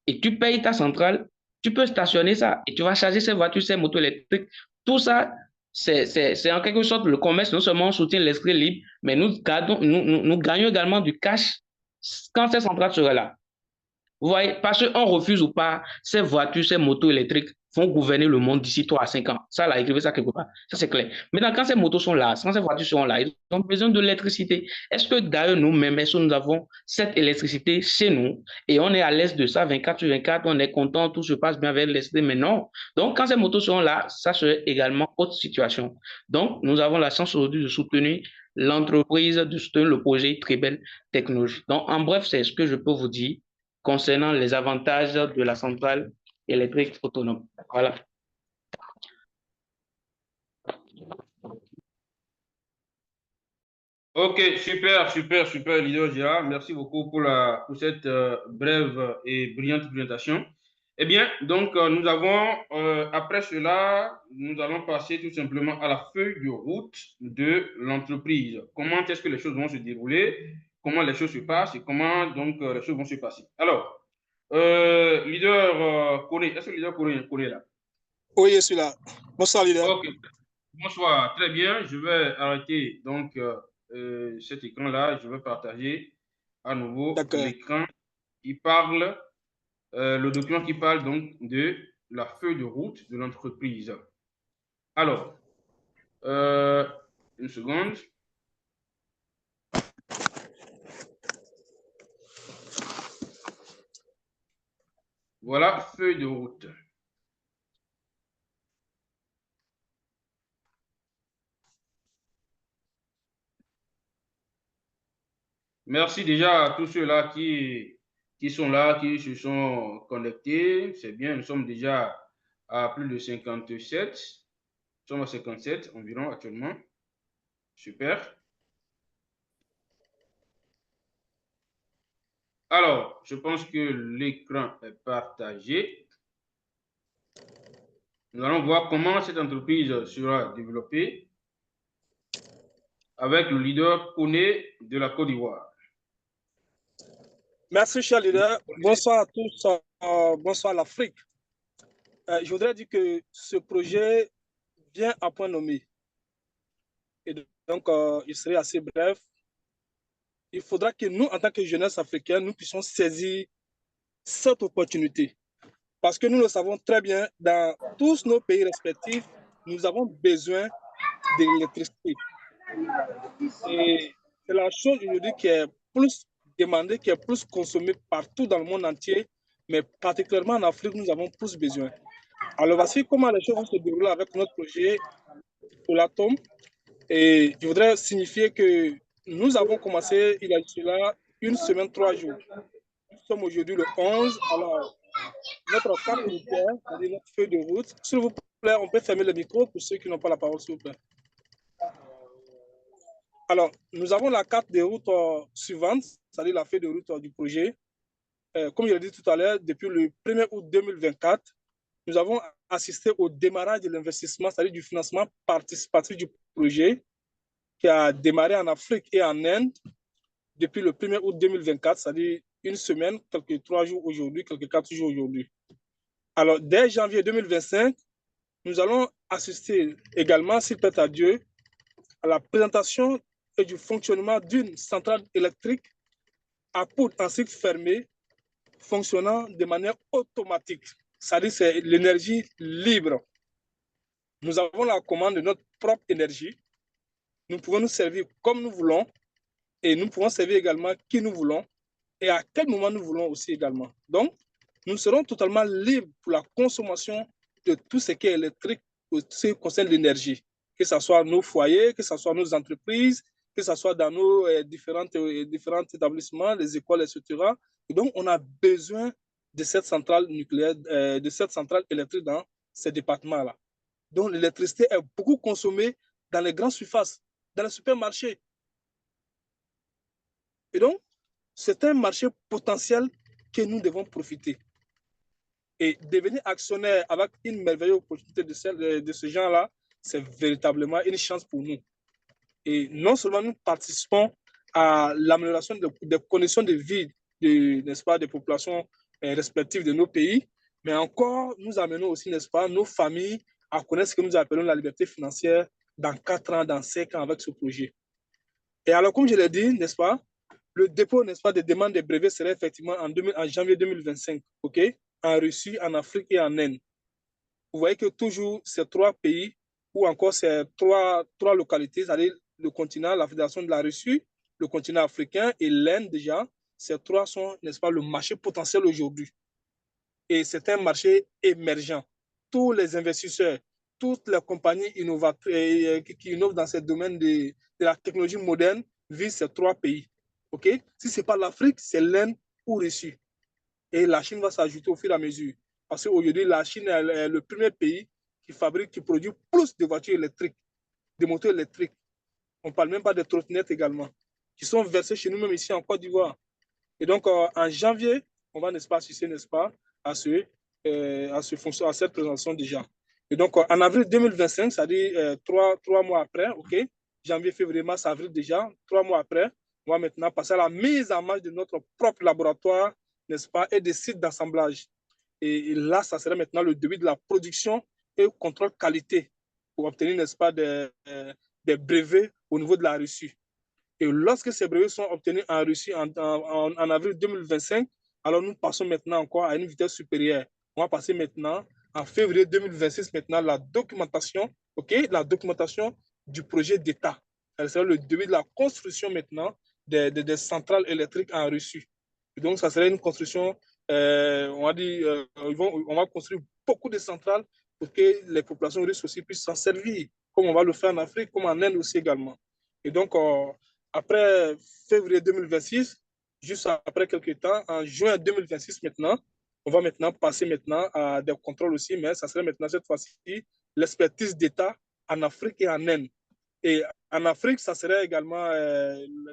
et tu payes ta centrale, tu peux stationner ça, et tu vas charger ces voitures, ces motos électriques. Tout ça, c'est en quelque sorte le commerce. Non seulement on soutient l'esprit libre, mais nous gagnons également du cash quand cette centrale sera là. Vous voyez, parce qu'on refuse ou pas, ces voitures, ces motos électriques vont gouverner le monde d'ici 3 à 5 ans. Ça, là, écrivez ça quelque part. Ça, c'est clair. Maintenant, quand ces motos sont là, quand ces voitures sont là, ils ont besoin de l'électricité. Est-ce que d'ailleurs, nous-mêmes, est-ce que nous avons cette électricité chez nous et on est à l'aise de ça 24 sur 24, on est content, tout se passe bien avec l'électricité, mais non. Donc, quand ces motos sont là, ça serait également autre situation. Donc, nous avons la chance aujourd'hui de soutenir l'entreprise, de soutenir le projet Tribel Technologies. Donc, en bref, c'est ce que je peux vous dire concernant les avantages de la centrale électrique autonome. Voilà. Ok, super, leader Gérard. Merci beaucoup pour cette brève et brillante présentation. Eh bien, donc, après cela, nous allons passer tout simplement à la feuille de route de l'entreprise. Comment est-ce que les choses vont se dérouler, comment les choses se passent et comment donc les choses vont se passer. Alors, leader Kone, est-ce que le leader Kone est là? Oui, je suis là. Bonsoir, leader. Ok, bonsoir, très bien. Je vais arrêter donc cet écran-là. Je vais partager à nouveau l'écran qui parle, le document qui parle donc de la feuille de route de l'entreprise. Alors, une seconde. Voilà, feuille de route. Merci déjà à tous ceux-là qui qui sont là, qui se sont connectés. C'est bien, nous sommes déjà à plus de 57. Nous sommes à 57 environ actuellement. Super. Alors, je pense que l'écran est partagé. Nous allons voir comment cette entreprise sera développée avec le leader Koné de la Côte d'Ivoire. Merci, cher leader. Bonsoir à tous. Bonsoir à l'Afrique. Je voudrais dire que ce projet vient à point nommé. Et donc, il serait assez bref. Il faudra que nous, en tant que jeunesse africaine, nous puissions saisir cette opportunité. Parce que nous le savons très bien, dans tous nos pays respectifs, nous avons besoin d'électricité. Et c'est la chose aujourd'hui qui est plus demandée, qui est plus consommée partout dans le monde entier, mais particulièrement en Afrique, nous avons plus besoin. Alors, voici comment les choses vont se dérouler avec notre projet Olatom. Et je voudrais signifier que nous avons commencé, il y a cela, une semaine, 3 jours. Nous sommes aujourd'hui le 11. Alors, notre carte routière, c'est-à-dire notre feuille de route. S'il vous plaît, on peut fermer le micro pour ceux qui n'ont pas la parole, s'il vous plaît. Alors, nous avons la carte de route suivante, c'est-à-dire la feuille de route du projet. Comme je l'ai dit tout à l'heure, depuis le 1er août 2024, nous avons assisté au démarrage de l'investissement, c'est-à-dire du financement participatif du projet qui a démarré en Afrique et en Inde depuis le 1er août 2024, c'est-à-dire une semaine, quelques 3 jours aujourd'hui, quelques 4 jours aujourd'hui. Alors, dès janvier 2025, nous allons assister également, s'il plaît à Dieu, à la présentation et du fonctionnement d'une centrale électrique à poudre en cycle fermé, fonctionnant de manière automatique. C'est-à-dire c'est l'énergie libre. Nous avons la commande de notre propre énergie. Nous pouvons nous servir comme nous voulons et nous pouvons servir également qui nous voulons et à quel moment nous voulons aussi également. Donc, nous serons totalement libres pour la consommation de tout ce qui est électrique, tout ce qui concerne l'énergie, que ce soit nos foyers, que ce soit nos entreprises, que ce soit dans nos différents établissements, les écoles, etc. Et donc, on a besoin de cette centrale nucléaire, de cette centrale électrique dans ces départements-là. Donc, l'électricité est beaucoup consommée dans les grandes surfaces, dans les supermarchés. Et donc, c'est un marché potentiel que nous devons profiter. Et devenir actionnaire avec une merveilleuse opportunité de ce genre-là, c'est véritablement une chance pour nous. Et non seulement nous participons à l'amélioration des conditions de vie n'est-ce pas, des populations respectives de nos pays, mais encore nous amenons aussi, n'est-ce pas, nos familles à connaître ce que nous appelons la liberté financière dans 4 ans, dans 5 ans avec ce projet. Et alors, comme je l'ai dit, n'est-ce pas, le dépôt, n'est-ce pas, des demandes de brevets serait effectivement en janvier 2025, OK, en Russie, en Afrique et en Inde. Vous voyez que toujours ces 3 pays ou encore ces trois localités, c'est-à-dire le continent, la Fédération de la Russie, le continent africain et l'Inde déjà, ces 3 sont, n'est-ce pas, le marché potentiel aujourd'hui. Et c'est un marché émergent. Tous les investisseurs, toutes les compagnies innovatrices qui innovent dans ce domaine de la technologie moderne visent ces 3 pays. Okay? Si ce n'est pas l'Afrique, c'est l'Inde ou Russie. Et la Chine va s'ajouter au fur et à mesure. Parce qu'aujourd'hui, la Chine est le premier pays qui produit plus de voitures électriques, de moteurs électriques. On ne parle même pas de trottinettes également, qui sont versées chez nous-mêmes ici en Côte d'Ivoire. Et donc, en janvier, on va, n'est-ce pas, assister, n'est-ce pas, à cette présentation déjà. Et donc, en avril 2025, c'est-à-dire 3 mois après, OK, janvier, février, mars, avril déjà, 3 mois après, on va maintenant passer à la mise en marche de notre propre laboratoire, n'est-ce pas, et des sites d'assemblage. Et là, ça serait maintenant le début de la production et contrôle qualité pour obtenir, n'est-ce pas, des brevets au niveau de la Russie. Et lorsque ces brevets sont obtenus en Russie en avril 2025, alors nous passons maintenant encore à une vitesse supérieure. On va passer maintenant en février 2026, maintenant la documentation, OK, la documentation du projet d'État. Ça sera le début de la construction maintenant des centrales électriques en Russie. Et donc, ça serait une construction, on va construire beaucoup de centrales pour que les populations russes aussi puissent s'en servir, comme on va le faire en Afrique, comme en Inde aussi également. Et donc, après février 2026, juste après quelques temps, en juin 2026 maintenant, on va maintenant passer maintenant à des contrôles aussi, mais ça serait maintenant cette fois-ci l'expertise d'État en Afrique et en Inde. Et en Afrique, ça serait également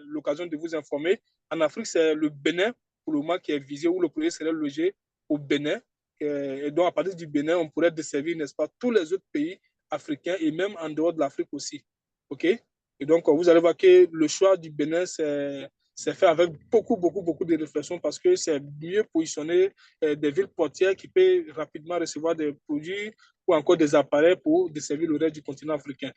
l'occasion de vous informer. En Afrique, c'est le Bénin, pour le moment, qui est visé, où le projet serait logé au Bénin. Et donc, à partir du Bénin, on pourrait desservir, n'est-ce pas, tous les autres pays africains et même en dehors de l'Afrique aussi. OK? Et donc, vous allez voir que le choix du Bénin, c'est fait avec beaucoup de réflexion parce que c'est mieux positionner des villes portières qui peuvent rapidement recevoir des produits ou encore des appareils pour desservir le reste du continent africain.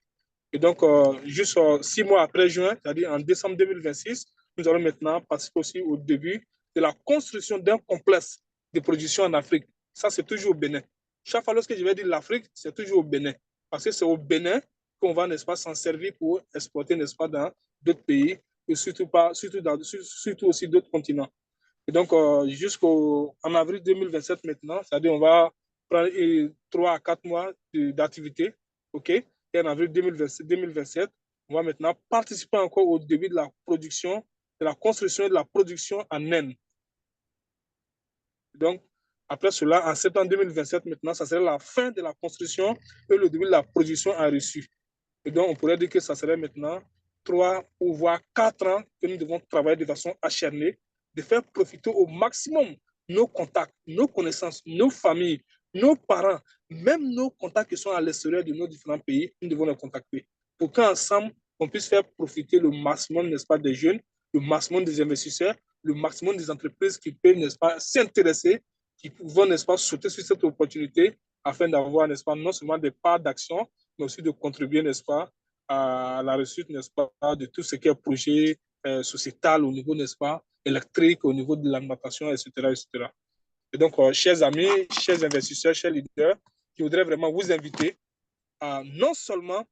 Et donc, juste 6 mois après juin, c'est-à-dire en décembre 2026, nous allons maintenant participer aussi au début de la construction d'un complexe de production en Afrique. Ça, c'est toujours au Bénin. Chaque fois lorsque je vais dire l'Afrique, c'est toujours au Bénin. Parce que c'est au Bénin qu'on va, n'est-ce pas, s'en servir pour exporter, n'est-ce pas, dans d'autres pays et surtout aussi d'autres continents. Et donc, jusqu'en avril 2027 maintenant, c'est-à-dire on va prendre 3 à 4 mois d'activité, OK? Et en avril 2027, on va maintenant participer encore au début de la production, de la construction et de la production en Inde. Donc, après cela, en septembre 2027, maintenant, ça serait la fin de la construction et le début de la production en Russie. Et donc, on pourrait dire que ça serait maintenant 3 ou voire 4 ans que nous devons travailler de façon acharnée, de faire profiter au maximum nos contacts, nos connaissances, nos familles, nos parents, même nos contacts qui sont à l'extérieur de nos différents pays, nous devons les contacter pour qu'ensemble, on puisse faire profiter le maximum, n'est-ce pas, des jeunes, le maximum des investisseurs, le maximum des entreprises qui peuvent, n'est-ce pas, s'intéresser, qui vont, n'est-ce pas, sauter sur cette opportunité afin d'avoir, n'est-ce pas, non seulement des parts d'action, mais aussi de contribuer, n'est-ce pas, à la réussite, n'est-ce pas, de tout ce qui est projet sociétal au niveau, n'est-ce pas, électrique, au niveau de l'alimentation, etc., etc. Et donc, chers amis, chers investisseurs, chers leaders, je voudrais vraiment vous inviter à non seulement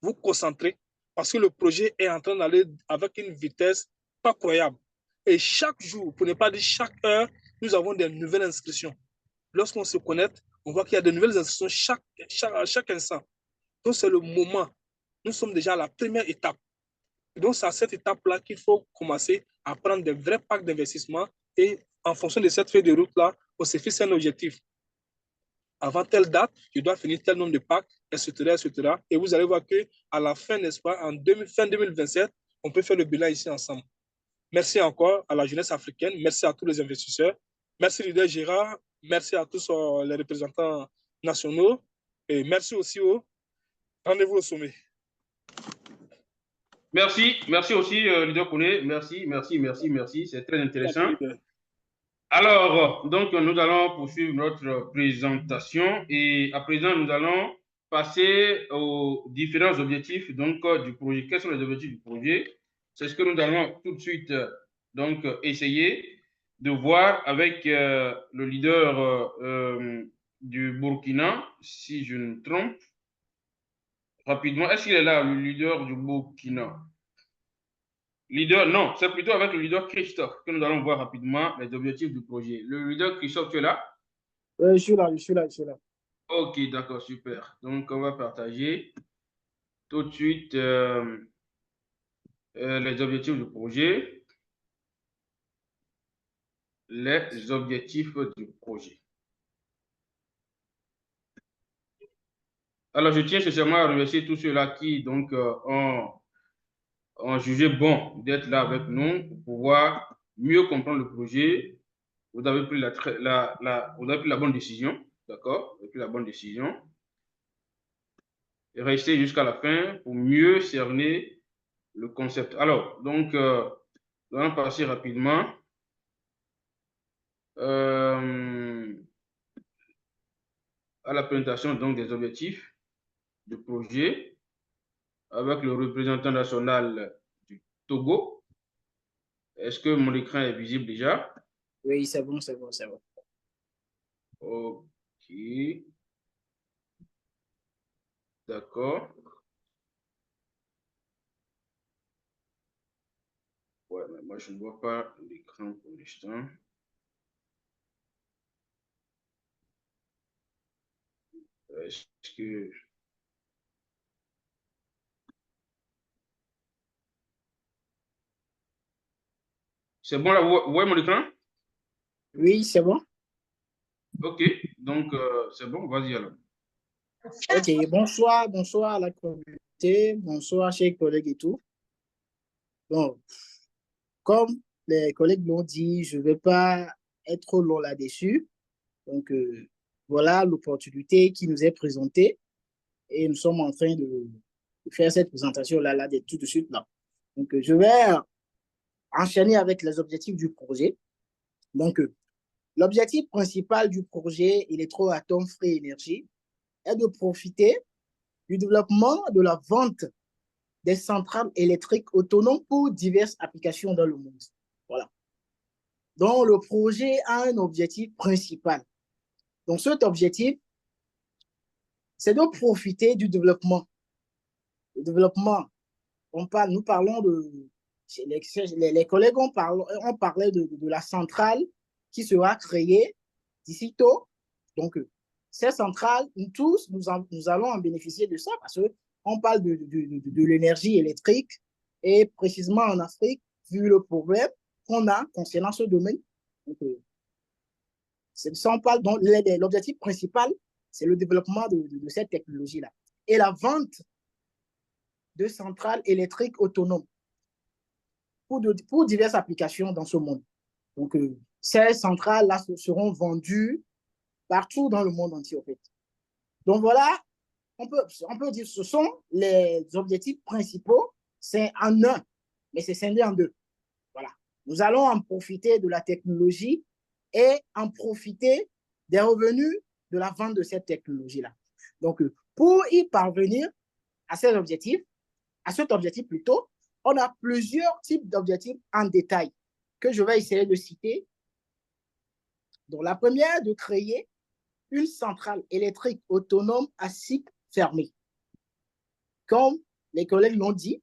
vous concentrer, parce que le projet est en train d'aller avec une vitesse pas croyable. Et chaque jour, pour ne pas dire chaque heure, nous avons des nouvelles inscriptions. Lorsqu'on se connecte, on voit qu'il y a de nouvelles inscriptions chaque instant. Donc, c'est le moment. Nous sommes déjà à la première étape. Et donc, c'est à cette étape-là qu'il faut commencer à prendre des vrais packs d'investissement et en fonction de cette feuille de route-là, on se fixe un objectif. Avant telle date, je dois finir tel nombre de packs, etc., etc. Et vous allez voir qu'à la fin, n'est-ce pas, fin 2027, on peut faire le bilan ici ensemble. Merci encore à la jeunesse africaine. Merci à tous les investisseurs. Merci, leader Gérard. Merci à tous les représentants nationaux. Et merci aussi au rendez-vous au sommet. Merci aussi, leader Kouné. Merci. C'est très intéressant. Merci, alors, donc, nous allons poursuivre notre présentation et à présent, nous allons passer aux différents objectifs donc, du projet. Quels sont les objectifs du projet? C'est ce que nous allons tout de suite donc, essayer de voir avec le leader du Burkina, si je ne me trompe. Rapidement, est-ce qu'il est là, le leader du Burkina? Leader, non, c'est plutôt avec le leader Christophe que nous allons voir rapidement les objectifs du projet. Le leader Christophe, tu es là? Je suis là. Ok, d'accord, super. Donc, on va partager tout de suite les objectifs du projet. Les objectifs du projet. Alors, je tiens sincèrement à remercier tous ceux-là qui donc, ont jugé bon d'être là avec nous pour pouvoir mieux comprendre le projet. Vous avez pris vous avez pris la bonne décision, d'accord? Vous avez pris la bonne décision. Et restez jusqu'à la fin pour mieux cerner le concept. Alors, donc, nous allons passer rapidement à la présentation donc, des objectifs du projet avec le représentant national du Togo. Est-ce que mon écran est visible déjà? Oui, c'est bon. Ok. D'accord. Ouais, mais moi, je ne vois pas l'écran pour l'instant. Est-ce que... C'est bon là, vous voyez mon écran? Oui, c'est bon. Ok, donc c'est bon, vas-y alors. Ok, bonsoir à la communauté, bonsoir chers collègues et tout. Bon, comme les collègues l'ont dit, je ne vais pas être trop long là-dessus. Donc, voilà l'opportunité qui nous est présentée et nous sommes en train de faire cette présentation-là, là, tout de suite là. Donc, je vais enchaîner avec les objectifs du projet. Donc, l'objectif principal du projet Électroatomes Free Energy est de profiter du développement de la vente des centrales électriques autonomes pour diverses applications dans le monde. Voilà. Donc, le projet a un objectif principal. Donc, cet objectif, c'est de profiter du développement. Le développement, nous parlons de... Les collègues ont parlé de la centrale qui sera créée d'ici tôt. Donc, ces centrales, nous allons en bénéficier de ça parce qu'on parle de l'énergie électrique et précisément en Afrique, vu le problème qu'on a concernant ce domaine. Donc, ça, on parle, donc l'objectif principal, c'est le développement de cette technologie-là. Et la vente de centrales électriques autonomes pour diverses applications dans ce monde. Donc, ces centrales-là seront vendues partout dans le monde entier, en fait. Donc, voilà, on peut dire que ce sont les objectifs principaux. C'est en un, mais c'est scindé en deux. Voilà. Nous allons en profiter de la technologie et en profiter des revenus de la vente de cette technologie-là. Donc, pour y parvenir à cet objectif plutôt, on a plusieurs types d'objectifs en détail que je vais essayer de citer. Donc, la première, de créer une centrale électrique autonome à cycle fermé. Comme les collègues l'ont dit,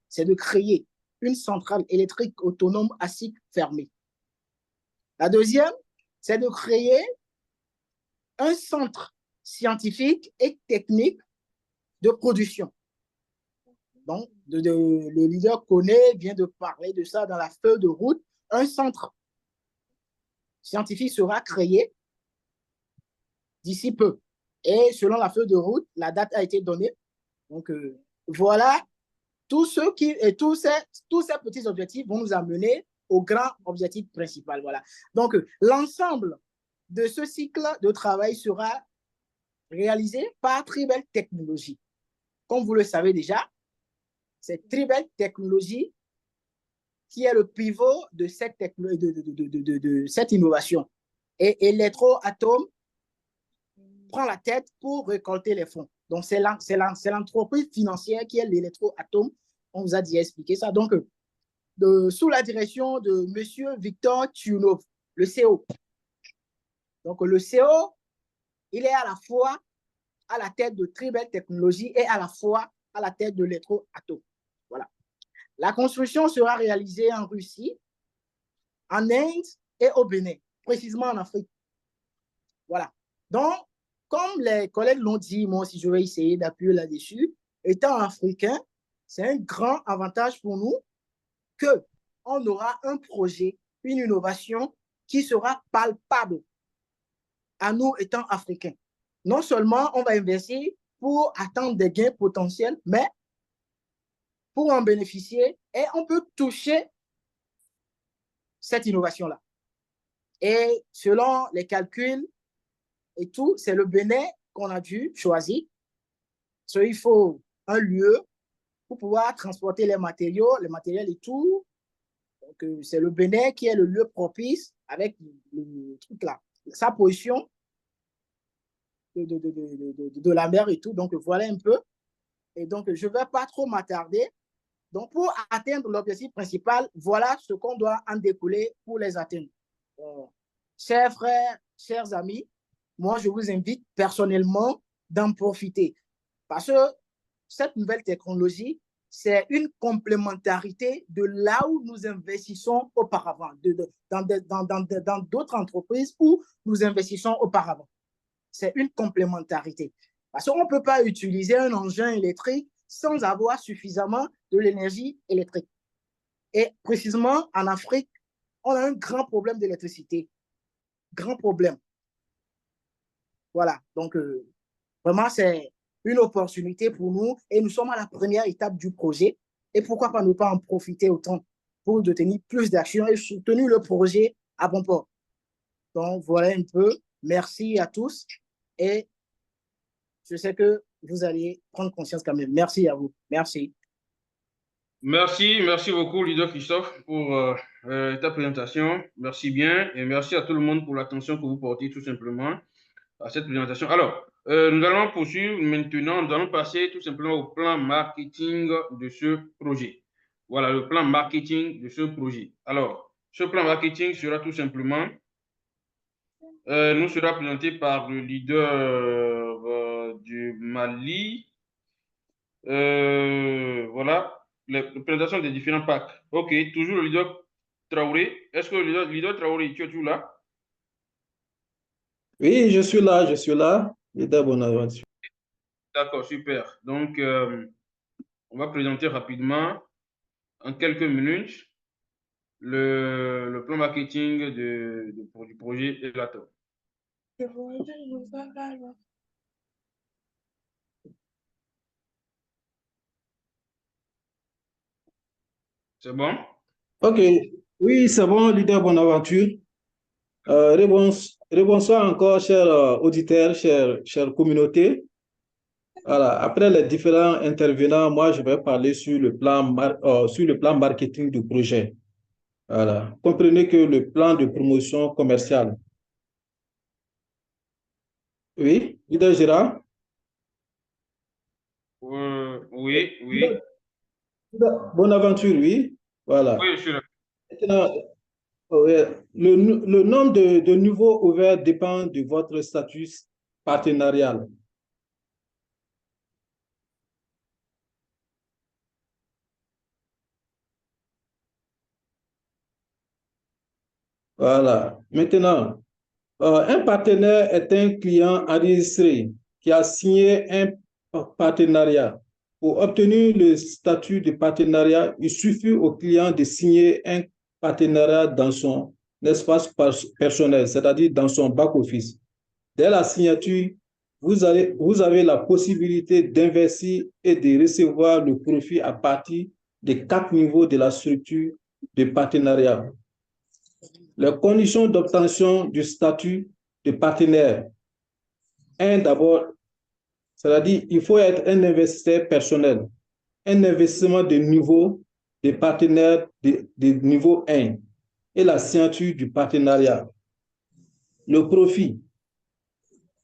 c'est de créer une centrale électrique autonome à cycle fermé. La deuxième, c'est de créer un centre scientifique et technique de production. Donc, le leader connaît, vient de parler de ça dans la feuille de route. Un centre scientifique sera créé d'ici peu. Et selon la feuille de route, la date a été donnée. Donc, voilà, tous ces petits objectifs vont nous amener au grand objectif principal. Voilà. Donc, l'ensemble de ce cycle de travail sera réalisé par Tribel Technologies. Comme vous le savez déjà, c'est Tribel Technologies qui est le pivot de cette innovation. Et Électroatomes prend la tête pour récolter les fonds. Donc, c'est l'entreprise financière qui est l'Électroatome. On vous a déjà expliqué ça. Donc, sous la direction de M. Victor Tunov, le CEO. Donc, le CEO, il est à la fois à la tête de Tribel Technologies et à la fois à la tête de l'Électroatome. Voilà. La construction sera réalisée en Russie, en Inde et au Bénin, précisément en Afrique. Voilà. Donc, comme les collègues l'ont dit, moi aussi je vais essayer d'appuyer là-dessus, étant africain, c'est un grand avantage pour nous qu'on aura un projet, une innovation qui sera palpable à nous étant africains. Non seulement on va investir pour attendre des gains potentiels, mais pour en bénéficier et on peut toucher cette innovation-là. Et selon les calculs et tout, c'est le Bénin qu'on a dû choisir. Il faut un lieu pour pouvoir transporter les matériels et tout. Donc, c'est le Bénin qui est le lieu propice avec le truc là. Sa position de la mer et tout. Donc, voilà un peu. Et donc, je ne vais pas trop m'attarder. Donc, pour atteindre l'objectif principal, voilà ce qu'on doit en découler pour les atteindre. Chers frères, chers amis, moi, je vous invite personnellement d'en profiter. Parce que cette nouvelle technologie, c'est une complémentarité de là où nous investissons auparavant, dans d'autres entreprises où nous investissons auparavant. C'est une complémentarité. Parce qu'on ne peut pas utiliser un engin électrique sans avoir suffisamment de l'énergie électrique. Et précisément en Afrique, on a un grand problème d'électricité. Grand problème. Voilà. Donc, vraiment, c'est une opportunité pour nous et nous sommes à la première étape du projet. Et pourquoi pas ne pas en profiter autant pour détenir plus d'actions et soutenir le projet à bon port. Donc, voilà un peu. Merci à tous. Et je sais que vous allez prendre conscience quand même. Merci à vous. Merci. Merci beaucoup, leader Christophe, pour ta présentation. Merci bien et merci à tout le monde pour l'attention que vous portez tout simplement à cette présentation. Alors, nous allons poursuivre maintenant, nous allons passer tout simplement au plan marketing de ce projet. Voilà, le plan marketing de ce projet. Alors, ce plan marketing sera tout simplement, nous sera présenté par le leader du Mali. Voilà, la présentation des différents packs. Ok, toujours le leader Traoré. Est-ce que le leader Traoré, tu es toujours là? Oui, je suis là. Leader Bonaventure. D'accord, super. Donc, on va présenter rapidement, en quelques minutes, le plan marketing du projet Elato. C'est bon? Ok, oui, c'est bon, leader Bonaventure. Rebonsoir encore, chers auditeurs, chères communautés. Voilà. Après les différents intervenants, moi, je vais parler sur le plan marketing du projet. Voilà. Comprenez que le plan de promotion commerciale. Oui, leader Gérard? Oui. Bonaventure, oui. Voilà. Oui, je suis là. Maintenant, le nombre de niveaux ouverts dépend de votre statut partenarial. Voilà. Maintenant, un partenaire est un client enregistré qui a signé un partenariat. Pour obtenir le statut de partenariat, il suffit au client de signer un partenariat dans son espace personnel, c'est-à-dire dans son back-office. Dès la signature, vous avez la possibilité d'investir et de recevoir le profit à partir des 4 niveaux de la structure de partenariat. Les conditions d'obtention du statut de partenaire. D'abord, c'est-à-dire il faut être un investisseur personnel, un investissement de niveau de partenaire de niveau 1 et la signature du partenariat. Le profit.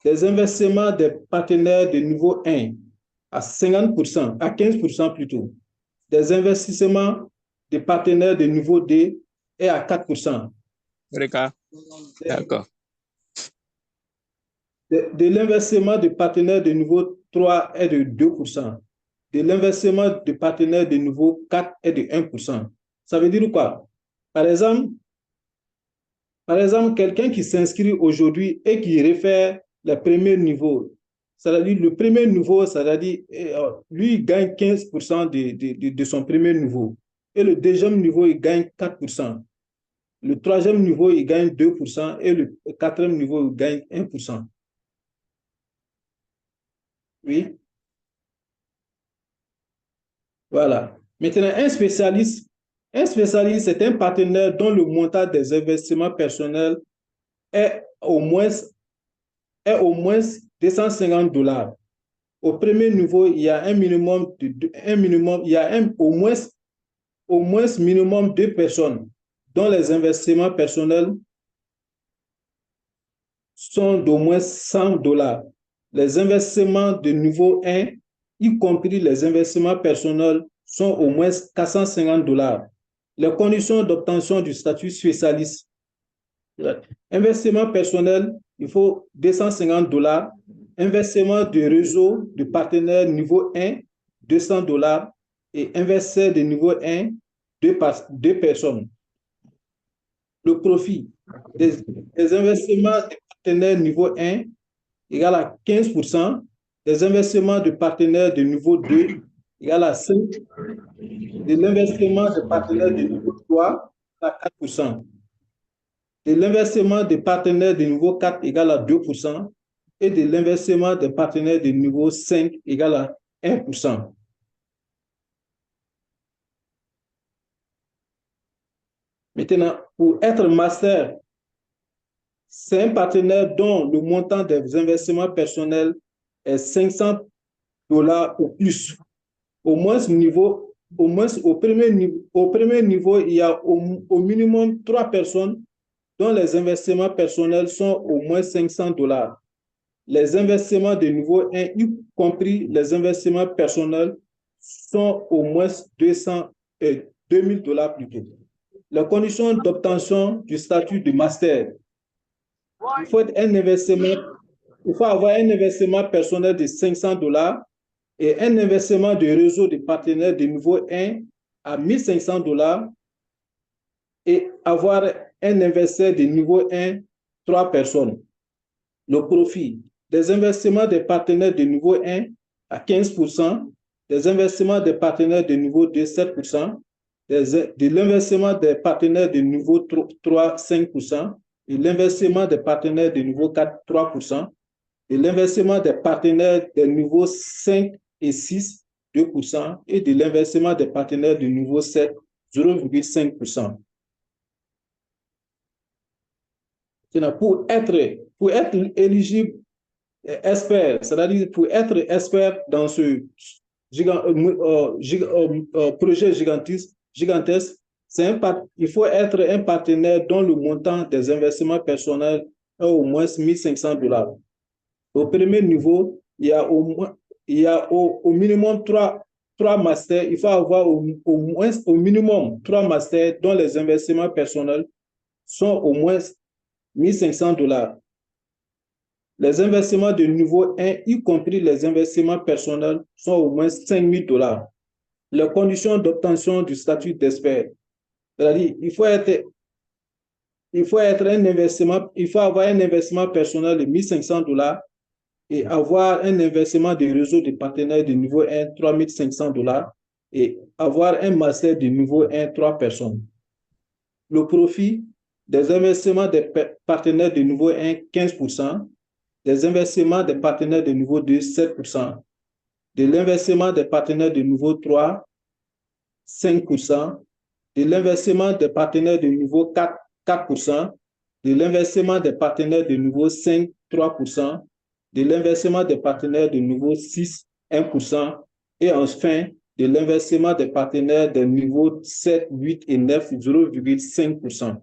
Des investissements des partenaires de niveau 1 à 50%, à 15% plutôt. Des investissements des partenaires de niveau 2 est à 4%. D'accord. De l'investissement de partenaires de niveau 3 est de 2%. De l'investissement de partenaires de niveau 4 est de 1%. Ça veut dire quoi? Par exemple, quelqu'un qui s'inscrit aujourd'hui et qui réfère le premier niveau, c'est-à-dire le premier niveau, c'est-à-dire lui, il gagne 15% de son premier niveau. Et le deuxième niveau, il gagne 4%. Le troisième niveau, il gagne 2% et le quatrième niveau, il gagne 1%. Oui. Voilà. Maintenant, un spécialiste, c'est un partenaire dont le montant des investissements personnels est au moins $250. Au premier niveau, il y a au moins minimum 2 personnes dont les investissements personnels sont d'au moins $100. Les investissements de niveau 1, y compris les investissements personnels, sont au moins $450. Les conditions d'obtention du statut spécialiste. Investissement personnel, il faut $250. Investissement de réseau de partenaires niveau 1, $200. Et investisseur de niveau 1, 2 personnes. Le profit des investissements de partenaires niveau 1 égale à 15%, des investissements de partenaires de niveau 2 égale à 5%, de l'investissement de partenaires de niveau 3 à 4%. de l'inversement des partenaires de niveau 4 égale à 2% et de l'inversement des partenaires de niveau 5 égale à 1%. Maintenant, pour être master, c'est un partenaire dont le montant des investissements personnels est $500 ou plus. Au moins au premier niveau, il y a au minimum 3 personnes dont les investissements personnels sont au moins $500. Les investissements de niveau 1, y compris les investissements personnels, sont au moins $2,000 plutôt. Les conditions d'obtention du statut de master. Il faut avoir un investissement personnel de $500 et un investissement de réseau de partenaires de niveau 1 à $1,500 et avoir un investisseur de niveau 1, 3 personnes. Le profit des investissements des partenaires de niveau 1 à 15%, des investissements des partenaires de niveau 2, 7%, de l'investissement des partenaires de niveau 3, 5%, et l'investissement des partenaires de niveau 4, 3%, et l'investissement des partenaires de niveau 5 et 6, 2%, et de l'investissement des partenaires de niveau 7, 0,5%. Pour être éligible expert, c'est-à-dire pour être expert dans ce projet gigantesque, il faut être un partenaire dont le montant des investissements personnels est au moins $1,500. Au premier niveau, il y a au minimum 3 masters. Il faut avoir au minimum 3 masters dont les investissements personnels sont au moins $1,500. Les investissements de niveau 1, y compris les investissements personnels, sont au moins $5,000. Les conditions d'obtention du statut d'expert. C'est-à-dire, il faut avoir un investissement personnel de $1,500 et avoir un investissement de réseau de partenaires de niveau 1, $3,500 et avoir un master de niveau 1, 3 personnes. Le profit des investissements des partenaires de niveau 1, 15%, des investissements des partenaires de niveau 2, 7%, de l'investissement des partenaires de niveau 3, 5%, de l'investissement des partenaires de niveau 4, 4%, de l'investissement des partenaires de niveau 5, 3%, de l'investissement des partenaires de niveau 6, 1%, et enfin, de l'investissement des partenaires de niveau 7, 8 et 9, 0,5%.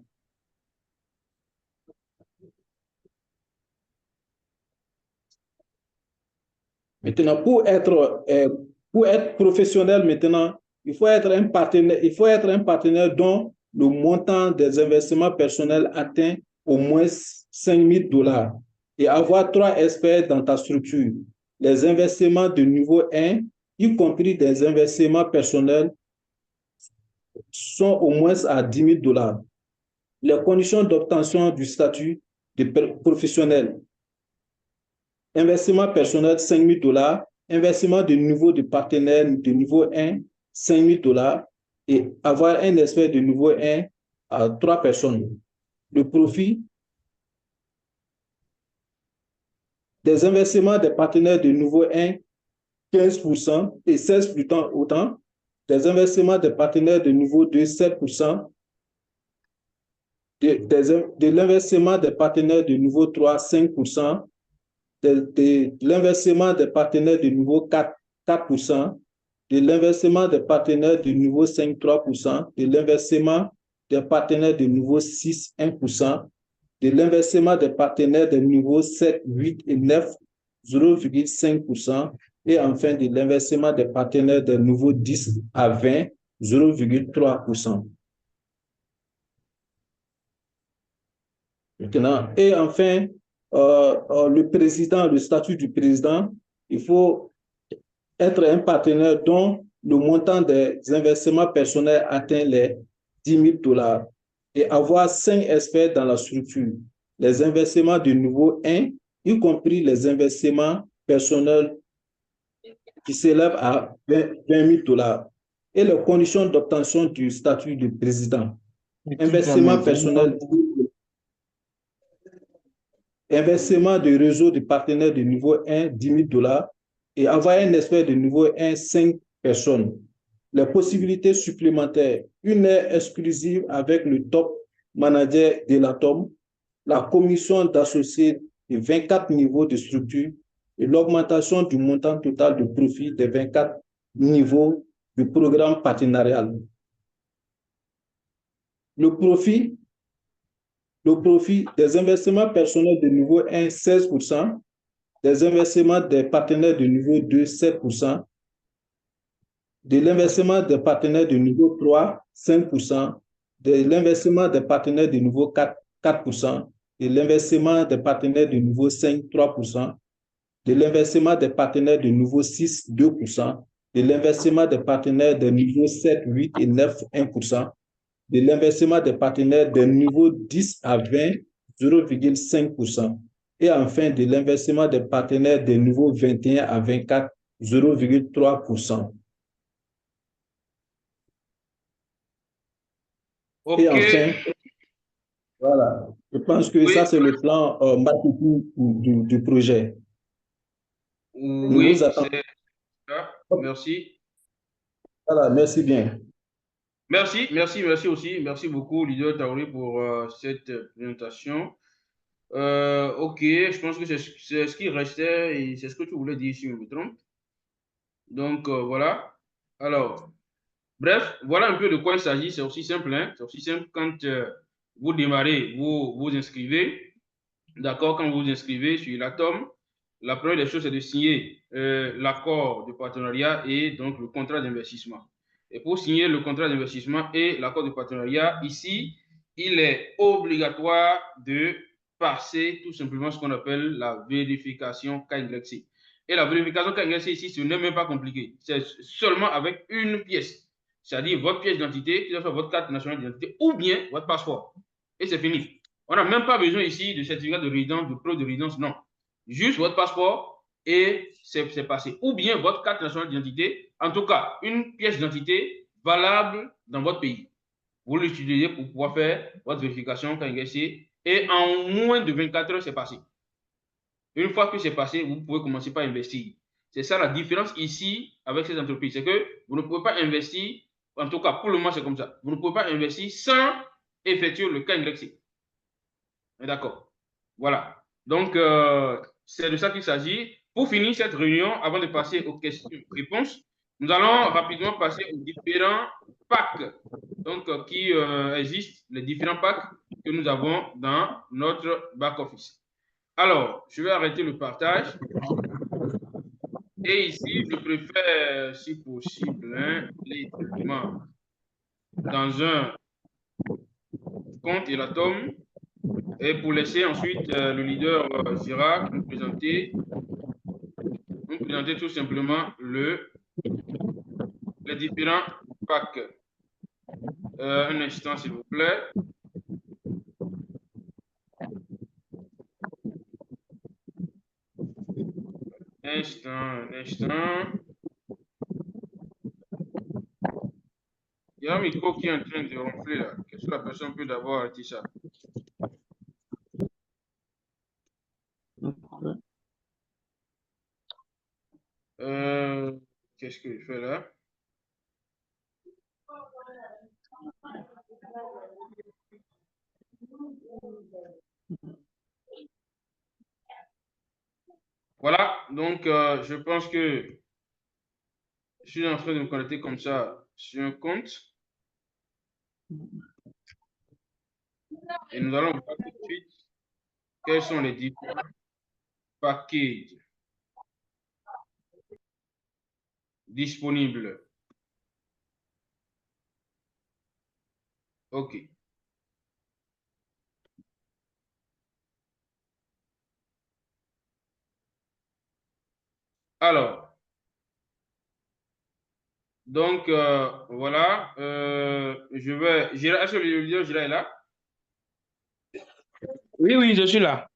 Maintenant, pour être professionnel maintenant, il faut être un partenaire dont le montant des investissements personnels atteint au moins $5,000 et avoir 3 experts dans ta structure. Les investissements de niveau 1, y compris des investissements personnels, sont au moins à $10,000. Les conditions d'obtention du statut de professionnel. Investissement personnel, $5,000. Investissement de niveau de partenaire de niveau 1, $5,000. Et avoir un expert de niveau 1 à 3 personnes. Le profit des investissements des partenaires de niveau 1, 15% et 16% autant. Des investissements des partenaires de niveau 2, 7%. De l'investissement des partenaires de niveau 3, 5%. De l'investissement des partenaires de niveau 4, 4%, de l'investissement des partenaires de niveau 5, 3%, de l'investissement des partenaires de niveau 6, 1%, de l'investissement des partenaires de niveau 7, 8 et 9, 0,5%, et enfin de l'investissement des partenaires de niveau 10 à 20, 0,3%. Maintenant, et enfin, le statut du président, il faut être un partenaire dont le montant des investissements personnels atteint les $10,000 et avoir 5 experts dans la structure. Les investissements de niveau 1, y compris les investissements personnels qui s'élèvent à $20,000 et les conditions d'obtention du statut de président. Investissement personnel Investissement de réseau de partenaires de niveau 1, 10 000 $. Et envoyer un expert de niveau 1, 5 personnes. Les possibilités supplémentaires, une heure exclusive avec le top manager de l'Atom, la commission d'associés de 24 niveaux de structure et l'augmentation du montant total de profit des 24 niveaux du programme partenarial. Le profit des investissements personnels de niveau 1, 16%, des investissements des partenaires de niveau 2, 7%, de l'investissement des partenaires de niveau 3, 5%, de l'investissement des partenaires de niveau 4, 4%, de l'investissement des partenaires de niveau 5, 3%, de l'investissement des partenaires de niveau 6, 2%, de l'investissement des partenaires de niveau 7, 8 et 9, 1%, de l'investissement des partenaires de niveau 10 à 20, 0,5%, et enfin de l'investissement des partenaires de niveau 21 à 24, 0,3%. Ok. Et enfin, voilà, je pense que Oui, ça, c'est le plan marketing du projet. Nous vous oui, attendons. c'est ça. Merci. Voilà, merci bien. Merci, merci, merci aussi. Merci beaucoup, leader Taouri, pour cette présentation. Ok, je pense que c'est ce qui restait et c'est ce que tu voulais dire, si je me trompe. Donc, voilà. Alors, bref, voilà un peu de quoi il s'agit. C'est aussi simple, hein. C'est aussi simple quand vous démarrez, vous inscrivez. D'accord, quand vous vous inscrivez sur l'Atom, la première des choses, c'est de signer l'accord de partenariat et donc le contrat d'investissement. Et pour signer le contrat d'investissement et l'accord de partenariat, ici, il est obligatoire de passer tout simplement ce qu'on appelle la vérification KYC. Et la vérification KYC ici, ce n'est même pas compliqué. C'est seulement avec une pièce. C'est-à-dire votre pièce d'identité, que ce soit votre carte nationale d'identité ou bien votre passeport. Et c'est fini. On n'a même pas besoin ici de certificat de résidence, de preuve de résidence, non. Juste votre passeport et c'est passé. Ou bien votre carte nationale d'identité, en tout cas, une pièce d'identité valable dans votre pays. Vous l'utilisez pour pouvoir faire votre vérification KYC et en moins de 24 heures, c'est passé. Une fois que c'est passé, vous pouvez commencer par investir. C'est ça la différence ici avec ces entreprises. C'est que vous ne pouvez pas investir, en tout cas pour le moment c'est comme ça, vous ne pouvez pas investir sans effectuer le KYC. D'accord. Voilà. Donc, c'est de ça qu'il s'agit. Pour finir cette réunion, avant de passer aux questions-réponses, nous allons rapidement passer aux différents packs donc, qui existent, les différents packs que nous avons dans notre back-office. Alors, je vais arrêter le partage. Et ici, je préfère, si possible, hein, les documents dans un compte Elatom. Et pour laisser ensuite le leader Girac nous présenter tout simplement les différents packs. Un instant, s'il vous plaît. Un instant. Il y a un micro qui est en train de ronfler là. Qu'est-ce que la personne peut d'abord arrêter ça? Qu'est-ce que je fais là? Voilà, donc je pense que je suis en train de me connecter comme ça sur un compte. Et nous allons voir tout de suite quels sont les différents packages disponibles. OK. Alors, donc voilà, je vais. Est-ce que le leader Gira est là? Oui, oui, je suis là.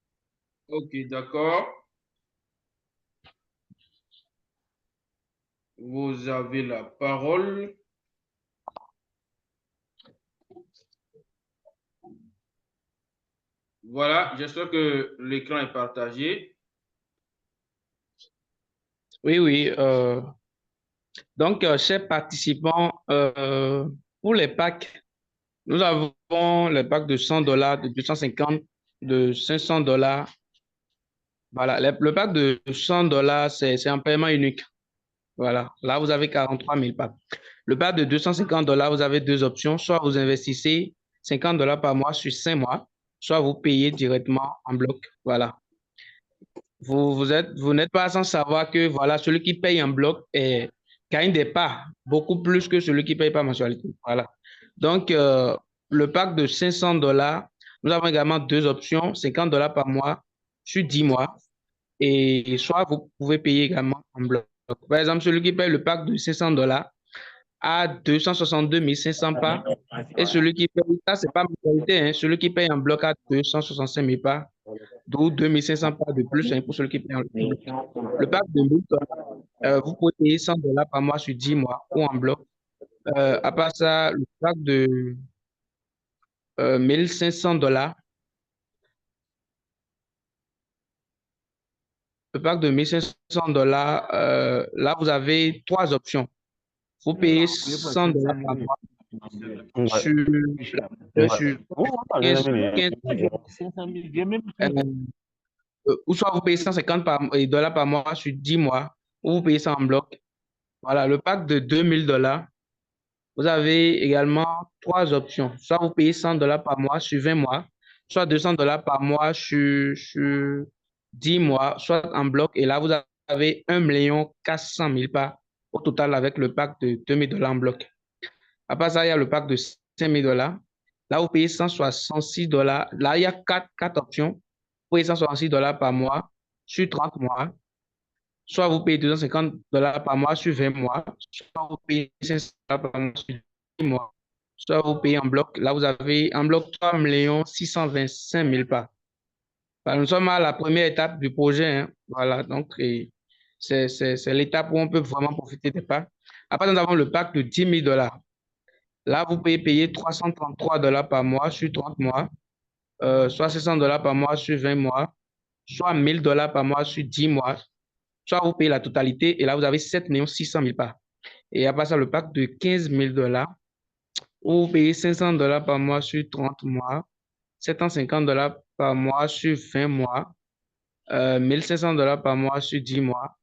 Ok, d'accord. Vous avez la parole. Voilà, j'espère que l'écran est partagé. Oui, oui. Donc, chers participants, pour les packs, nous avons les packs de $100, de 250, de $500. Voilà, le pack de $100, c'est un paiement unique. Voilà, là, vous avez 43 000 packs. Le pack de $250, vous avez deux options. Soit vous investissez $50 par mois sur 5 mois, soit vous payez directement en bloc. Voilà. Vous n'êtes pas sans savoir que voilà, celui qui paye en bloc gagne des parts beaucoup plus que celui qui paye par mensualité. Voilà. Donc, le pack de $500, nous avons également deux options, $50 par mois sur 10 mois, et soit vous pouvez payer également en bloc. Par exemple, celui qui paye le pack de $500 a 262 500 parts, et celui qui paye, ça c'est pas mensualité, hein, celui qui paye en bloc a 265 000 parts, d'où 2500 parts de plus, hein, pour celui qui paye en bloc. Le pack de $1000, vous pouvez payer $100 par mois sur 10 mois ou en bloc. À part ça, le pack de $1500, le pack de $1500, là, vous avez trois options. Vous payez $100 par mois sur, sur 15, 15 ou soit vous payez $150 par mois sur 10 mois, ou vous payez ça en bloc. Voilà, le pack de $2000, vous avez également trois options. Soit vous payez $100 par mois sur 20 mois, soit $200 par mois sur 10 mois, soit en bloc. Et là, vous avez 1 400 000 parts au total avec le pack de $2000 en bloc. Après ça, il y a le pack de $5000. Là, vous payez $166. Là, il y a quatre options. Vous payez $166 par mois sur 30 mois. Soit vous payez $250 par mois sur 20 mois. Soit vous payez $500 par mois sur 10 mois. Soit vous payez en bloc. Là, vous avez en bloc 3 625 000 parts. Nous sommes à la première étape du projet, hein. Voilà, donc c'est l'étape où on peut vraiment profiter des parts. Après, nous avons le pack de $10 000. Là, vous pouvez payer $333 par mois sur 30 mois, soit $600 par mois sur 20 mois, soit $1000 par mois sur 10 mois, soit vous payez la totalité et là, vous avez 7 600 000 parts. Et après ça, le pack de $15 000, où vous payez $500 par mois sur 30 mois, $750 par mois sur 20 mois, $1500 par mois sur 10 mois,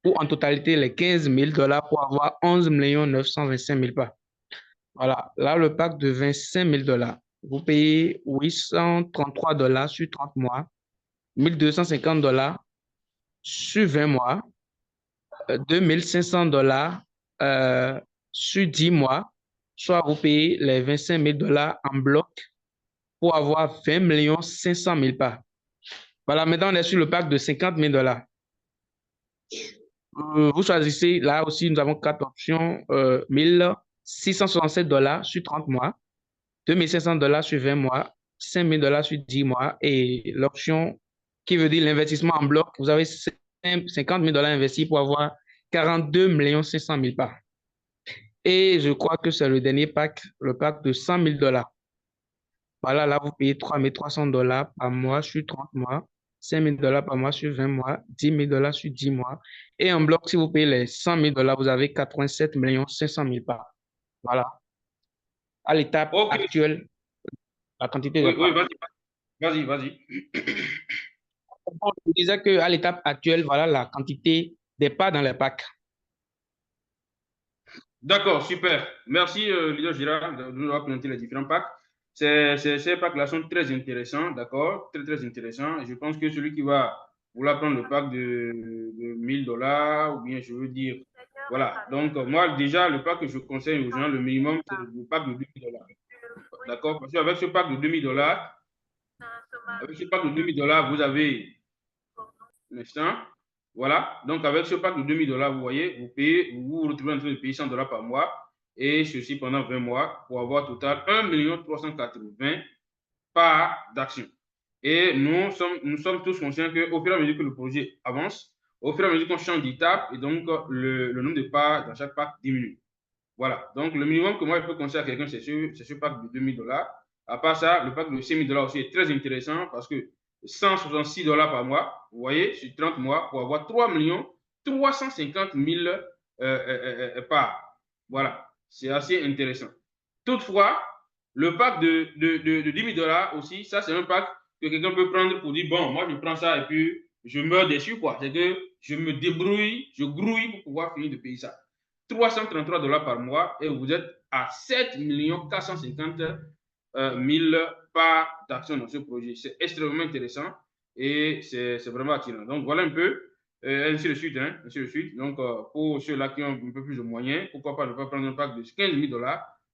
ou en totalité les $15 000 pour avoir 11 925 000 parts. Voilà, là, le pack de $25 000, vous payez $833 sur 30 mois, $1250 sur 20 mois, $2500 sur 10 mois, soit vous payez les $25 000 en bloc pour avoir 20 500 000 parts. Voilà, maintenant on est sur le pack de $50 000. Vous choisissez, là aussi nous avons quatre options, $1667 sur 30 mois, $2500 sur 20 mois, $5000 sur 10 mois, et l'option qui veut dire l'investissement en bloc, vous avez $50 000 investis pour avoir 42 500 000 parts. Et je crois que c'est le dernier pack, le pack de $100 000. Voilà, là vous payez $3300 par mois sur 30 mois, $5000 par mois sur 20 mois, $10 000 sur 10 mois. Et en bloc, si vous payez les $100 000, vous avez 87 500 000 parts. Voilà. À l'étape actuelle, la quantité de Oui, vas-y. Je disais qu'à l'étape actuelle, voilà la quantité des parts dans les packs. D'accord, super. Merci, leader Girard, de nous avoir présenté les différents packs. Ces packs-là sont très intéressants, d'accord? Très, très intéressants. Et je pense que celui qui va vouloir prendre le pack de $1000, ou bien je veux dire, voilà. Donc, moi, déjà, le pack que je conseille aux gens, le minimum, c'est le pack de $2000. D'accord? Parce qu'avec ce pack de $2000, vous avez un instant. Voilà. Donc, avec ce pack de $2000, vous voyez, vous vous retrouvez en train de payer $100 par mois, et ceci pendant 20 mois pour avoir au total 1 380 parts d'action. Et nous sommes tous conscients qu'au fur et à mesure que le projet avance, au fur et à mesure qu'on change d'étape, et donc le nombre de parts dans chaque pack diminue. Voilà. Donc, le minimum que moi je peux conseiller à quelqu'un, c'est ce pack de $2000. À part ça, le pack de $5 000 aussi est très intéressant parce que $166 par mois, vous voyez, sur 30 mois, pour avoir 3 350 000 parts. Voilà, c'est assez intéressant. Toutefois, le pack de $10 000 aussi, ça c'est un pack que quelqu'un peut prendre pour dire, bon, moi je prends ça et puis je meurs déçu, quoi. C'est que je me débrouille, je grouille pour pouvoir finir de payer ça. $333 par mois et vous êtes à 7 450 000 parts d'action dans ce projet. C'est extrêmement intéressant et c'est vraiment attirant. Donc voilà un peu, ainsi de suite, hein, ainsi de suite. Donc pour ceux-là qui ont un peu plus de moyens, pourquoi pas ne pas prendre un pack de $15 000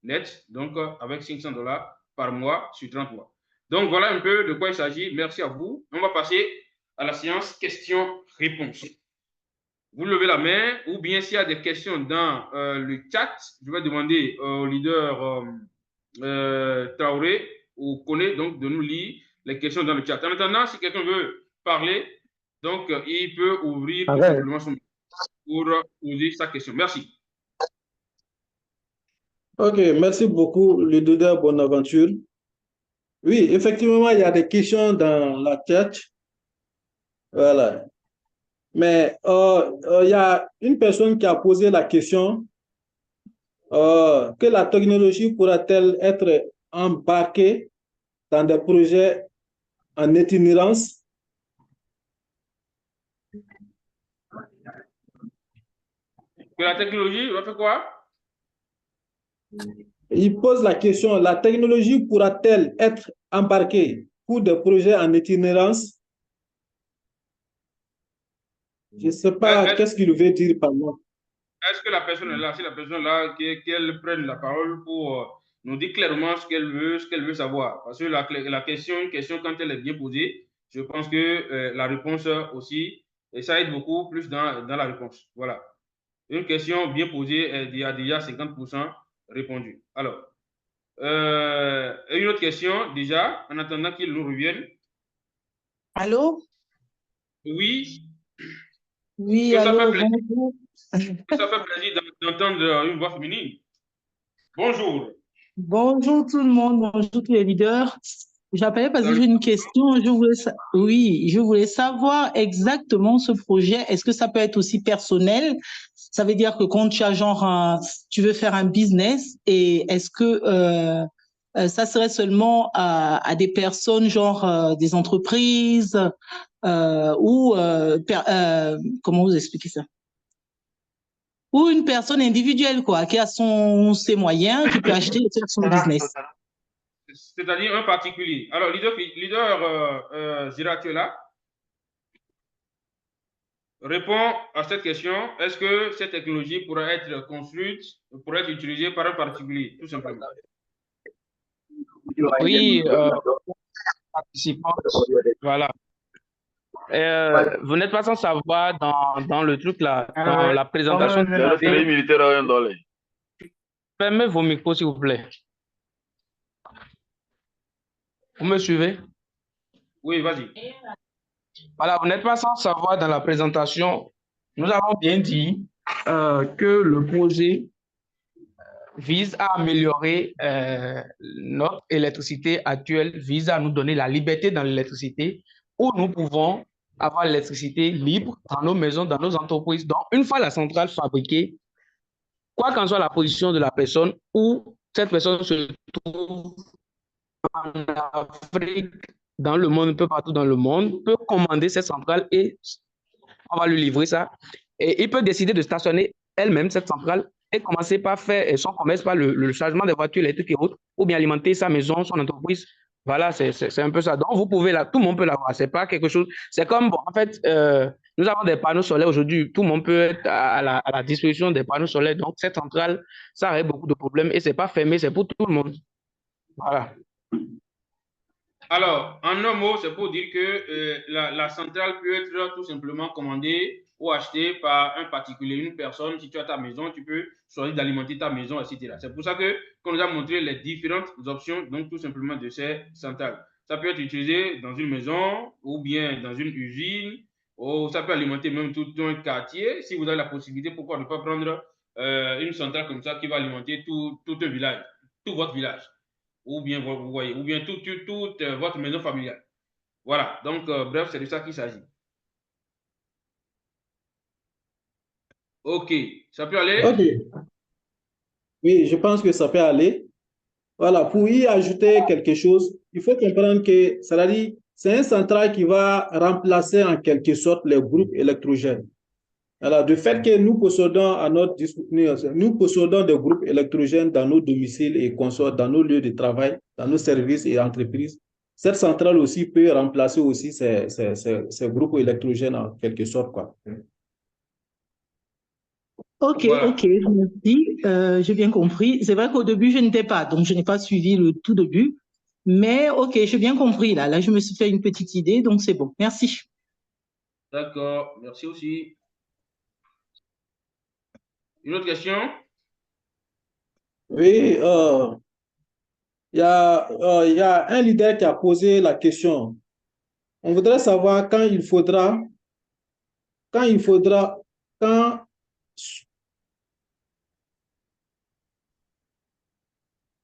net, donc avec $500 par mois sur 30 mois. Donc voilà un peu de quoi il s'agit. Merci à vous. On va passer à la séance questions-réponses. Vous levez la main ou bien s'il y a des questions dans le chat, je vais demander au leader Traoré ou Koné donc de nous lire les questions dans le chat. En attendant, si quelqu'un veut parler, donc il peut ouvrir tout simplement son micro pour poser sa question. Merci. Ok, merci beaucoup, le leader Bonaventure. Oui, effectivement, il y a des questions dans la chat. Voilà. Mais il y a une personne qui a posé la question que la technologie pourra-t-elle être embarquée dans des projets en itinérance? Que la technologie va faire quoi? Il pose la question, la technologie pourra-t-elle être embarquée pour des projets en itinérance? Je ne sais pas qu'est-ce qu'il veut dire par là. Est-ce que la personne est là, si la personne est là, qu'elle prenne la parole pour nous dire clairement ce qu'elle veut savoir. Parce que la question, quand elle est bien posée, je pense que la réponse aussi, et ça aide beaucoup plus dans la réponse. Voilà. Une question bien posée, il y a déjà 50% répondu. Alors, une autre question, déjà, en attendant qu'il nous revienne. Allô? Oui. Oui, allô, bonjour. Ça fait plaisir d'entendre une voix féminine. Bonjour. Bonjour tout le monde, bonjour tous les leaders. J'appelais parce que j'ai une question. Je voulais savoir exactement ce projet. Est-ce que ça peut être aussi personnel? Ça veut dire que quand tu as tu veux faire un business et est-ce que ça serait seulement à des personnes, des entreprises ou comment vous expliquer ça? Ou une personne individuelle, quoi, qui a ses moyens, qui peut acheter et faire son business. C'est-à-dire un particulier. Alors, leader Zira, tu es là? Réponds à cette question. Est-ce que cette technologie pourra être construite, pourra être utilisée par un particulier, tout simplement? Oui, participant. Voilà. Vous n'êtes pas sans savoir dans le truc là, dans la présentation. Fermez vos micros, s'il vous plaît. Vous me suivez? Oui, vas-y. Voilà, vous n'êtes pas sans savoir dans la présentation, nous avons bien dit que le projet vise à améliorer notre électricité actuelle, vise à nous donner la liberté dans l'électricité où nous pouvons avoir l'électricité libre dans nos maisons, dans nos entreprises. Donc, une fois la centrale fabriquée, quoi qu'en soit la position de la personne où cette personne se trouve en Afrique, dans le monde, un peu partout dans le monde, peut commander cette centrale et on va lui livrer ça. Et il peut décider de stationner elle-même cette centrale et commencer par faire son commerce, par le chargement des voitures électriques et autres, ou bien alimenter sa maison, son entreprise. Voilà, c'est un peu ça. Donc, vous pouvez, là, tout le monde peut l'avoir. C'est pas quelque chose. C'est comme, bon, en fait, nous avons des panneaux solaires aujourd'hui. Tout le monde peut être à la disposition des panneaux solaires. Donc, cette centrale, ça règle beaucoup de problèmes et c'est pas fermé, c'est pour tout le monde. Voilà. Alors, en un mot, c'est pour dire que la centrale peut être tout simplement commandée ou achetée par un particulier, une personne. Si tu as ta maison, tu peux choisir d'alimenter ta maison, etc. C'est pour ça qu'on nous a montré les différentes options, donc tout simplement de ces centrales. Ça peut être utilisé dans une maison ou bien dans une usine, ou ça peut alimenter même tout un quartier. Si vous avez la possibilité, pourquoi ne pas prendre une centrale comme ça qui va alimenter tout un village, tout votre village. ou bien vous voyez, ou bien toute votre maison familiale. Voilà, donc bref, c'est de ça qu'il s'agit. Ok, ça peut aller? Ok, oui, je pense que ça peut aller. Voilà, pour y ajouter quelque chose, il faut comprendre que, ça veut dire, c'est un central qui va remplacer en quelque sorte les groupes électrogènes. Alors, du fait que nous possédons à notre disposition, nous possédons des groupes électrogènes dans nos domiciles et consorts, dans nos lieux de travail, dans nos services et entreprises, cette centrale aussi peut remplacer aussi ces groupes électrogènes en quelque sorte, quoi. Ok, Voilà. ok, merci. J'ai bien compris. C'est vrai qu'au début, je n'étais pas, donc je n'ai pas suivi le tout début. Mais ok, j'ai bien compris là. Là, je me suis fait une petite idée, donc c'est bon. Merci. D'accord, merci aussi. Une autre question? Oui, il y a un leader qui a posé la question. On voudrait savoir quand il faudra, quand,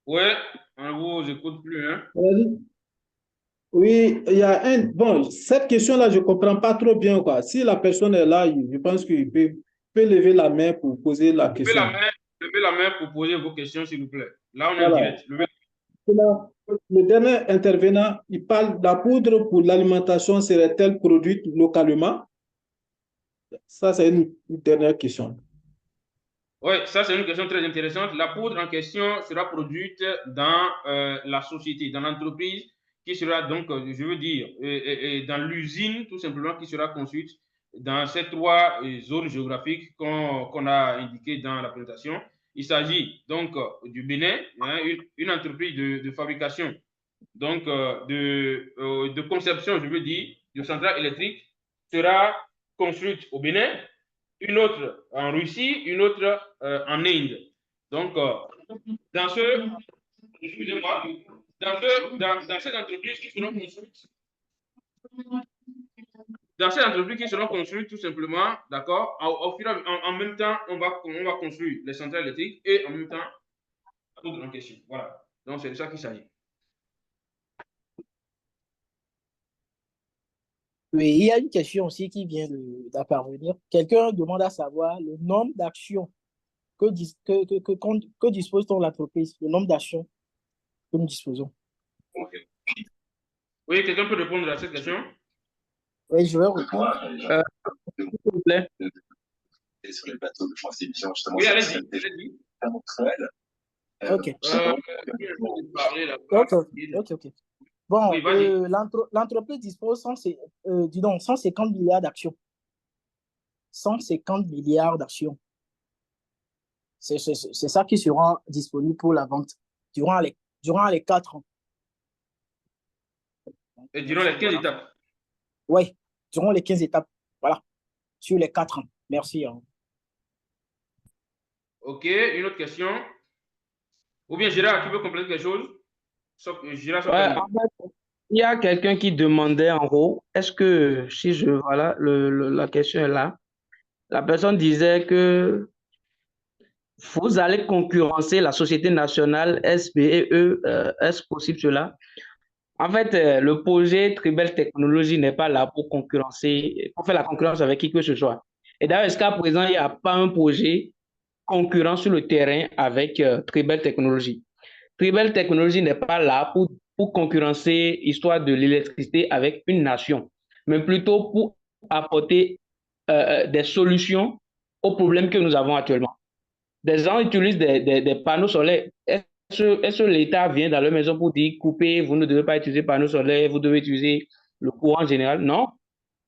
Ouais, on ne vous écoute plus, hein? oui, il y a un, bon, cette question-là, je ne comprends pas trop bien, quoi. Si la personne est là, je pense qu'il peut lever la main pour poser la question. Levez la main pour poser vos questions, s'il vous plaît. Là, on est en Voilà. direct. Levez- Le dernier intervenant, il parle de la poudre pour l'alimentation serait-elle produite localement? Ça, c'est une dernière question. Oui, ça c'est une question très intéressante. La poudre en question sera produite dans la société, dans l'entreprise, qui sera donc, je veux dire, dans l'usine tout simplement qui sera construite dans ces trois zones géographiques qu'on a indiquées dans la présentation. Il s'agit donc du Bénin, hein, une entreprise de fabrication, donc de conception, je veux dire, de centrales électriques sera construite au Bénin, une autre en Russie, une autre en Inde. Donc, dans ce, excusez-moi, dans ces entreprises qui seront construites, tout simplement, d'accord, en même temps, on va construire les centrales électriques et en même temps, la poudre en question. Voilà. Donc, c'est de ça qu'il s'agit. Oui, il y a une question aussi qui vient d'apparvenir. Quelqu'un demande à savoir le nombre d'actions que dispose ton entreprise, le nombre d'actions que nous disposons. Okay. Oui, quelqu'un peut répondre à cette question? Oui, je vais répondre. S'il vous plaît. Sur les plateaux de transmission, justement, oui, allez-y. Ok. Ok. Bon, oui, l'entreprise dispose 150 milliards d'actions. 150 milliards d'actions. C'est ça qui sera disponible pour la vente durant les 4 ans. Et durant les 15 étapes? Oui, durant les 15 étapes. Voilà, sur les 4 ans. Merci. Ok, une autre question? Ou bien Gérard, tu veux compléter quelque chose? Gérard, Ouais, en fait, il y a quelqu'un qui demandait en haut, est-ce que si je voilà, la question est là. La personne disait que vous allez concurrencer la Société nationale SBE, est-ce possible cela? En fait, le projet Tribel Technologies n'est pas là pour concurrencer, pour faire la concurrence avec qui que ce soit. Et d'ailleurs, jusqu'à présent, il n'y a pas un projet concurrent sur le terrain avec Tribel Technologies. Tribel Technologies n'est pas là pour concurrencer l'histoire de l'électricité avec une nation, mais plutôt pour apporter des solutions aux problèmes que nous avons actuellement. Des gens utilisent des panneaux solaires. Est-ce que l'État vient dans leur maison pour dire coupez, vous ne devez pas utiliser panneaux solaires, vous devez utiliser le courant général? Non,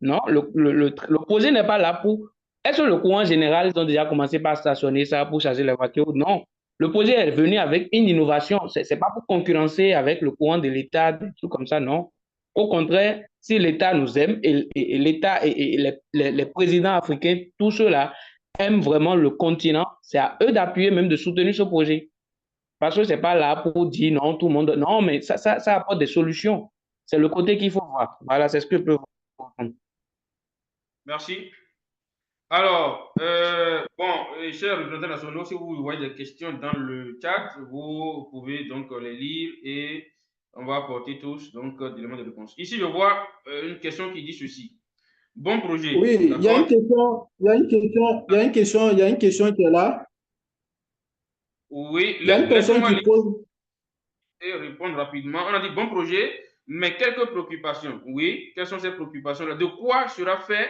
non, le projet n'est pas là pour. Est-ce que le courant général, ils ont déjà commencé par stationner ça pour charger les voitures? Non. Le projet est venu avec une innovation. Ce n'est pas pour concurrencer avec le courant de l'État, des trucs comme ça, non. Au contraire, si l'État nous aime et l'État et les présidents africains, tous ceux-là, aiment vraiment le continent, c'est à eux d'appuyer, même de soutenir ce projet. Parce que ce n'est pas là pour dire non, tout le monde. Non, mais ça apporte des solutions. C'est le côté qu'il faut voir. Voilà, c'est ce que je peux vous comprendre. Merci. Alors, chers représentants nationaux, si vous voyez des questions dans le chat, vous pouvez donc les lire et on va apporter tous donc des éléments de réponse. Ici, je vois une question qui dit ceci. Bon projet. Oui, il y a une question, il y a une question, il y a une question, il y a une question qui est là. Oui, Il y a une personne laissez-moi qui pose. et répondre rapidement. On a dit bon projet, mais quelques préoccupations. Oui, quelles sont ces préoccupations-là? De quoi sera fait,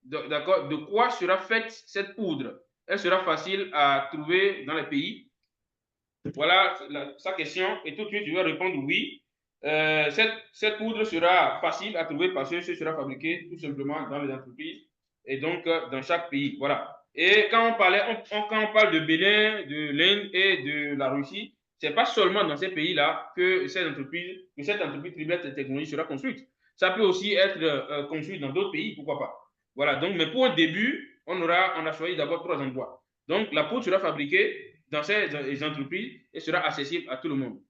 d'accord, de quoi sera faite cette poudre? Elle sera facile à trouver dans les pays? Voilà sa question. Et tout de suite, je vais répondre oui. Cette poudre sera facile à trouver parce que ce sera fabriqué tout simplement dans les entreprises et donc dans chaque pays. Voilà. Et quand quand on parle de Bénin, de l'Inde et de la Russie, c'est pas seulement dans ces pays-là que cette entreprise Tribet de technologie sera construite. Ça peut aussi être construit dans d'autres pays, pourquoi pas. Voilà. Donc, mais pour un début, on a choisi d'abord 3 endroits. Donc, la poudre sera fabriquée dans ces entreprises et sera accessible à tout le monde.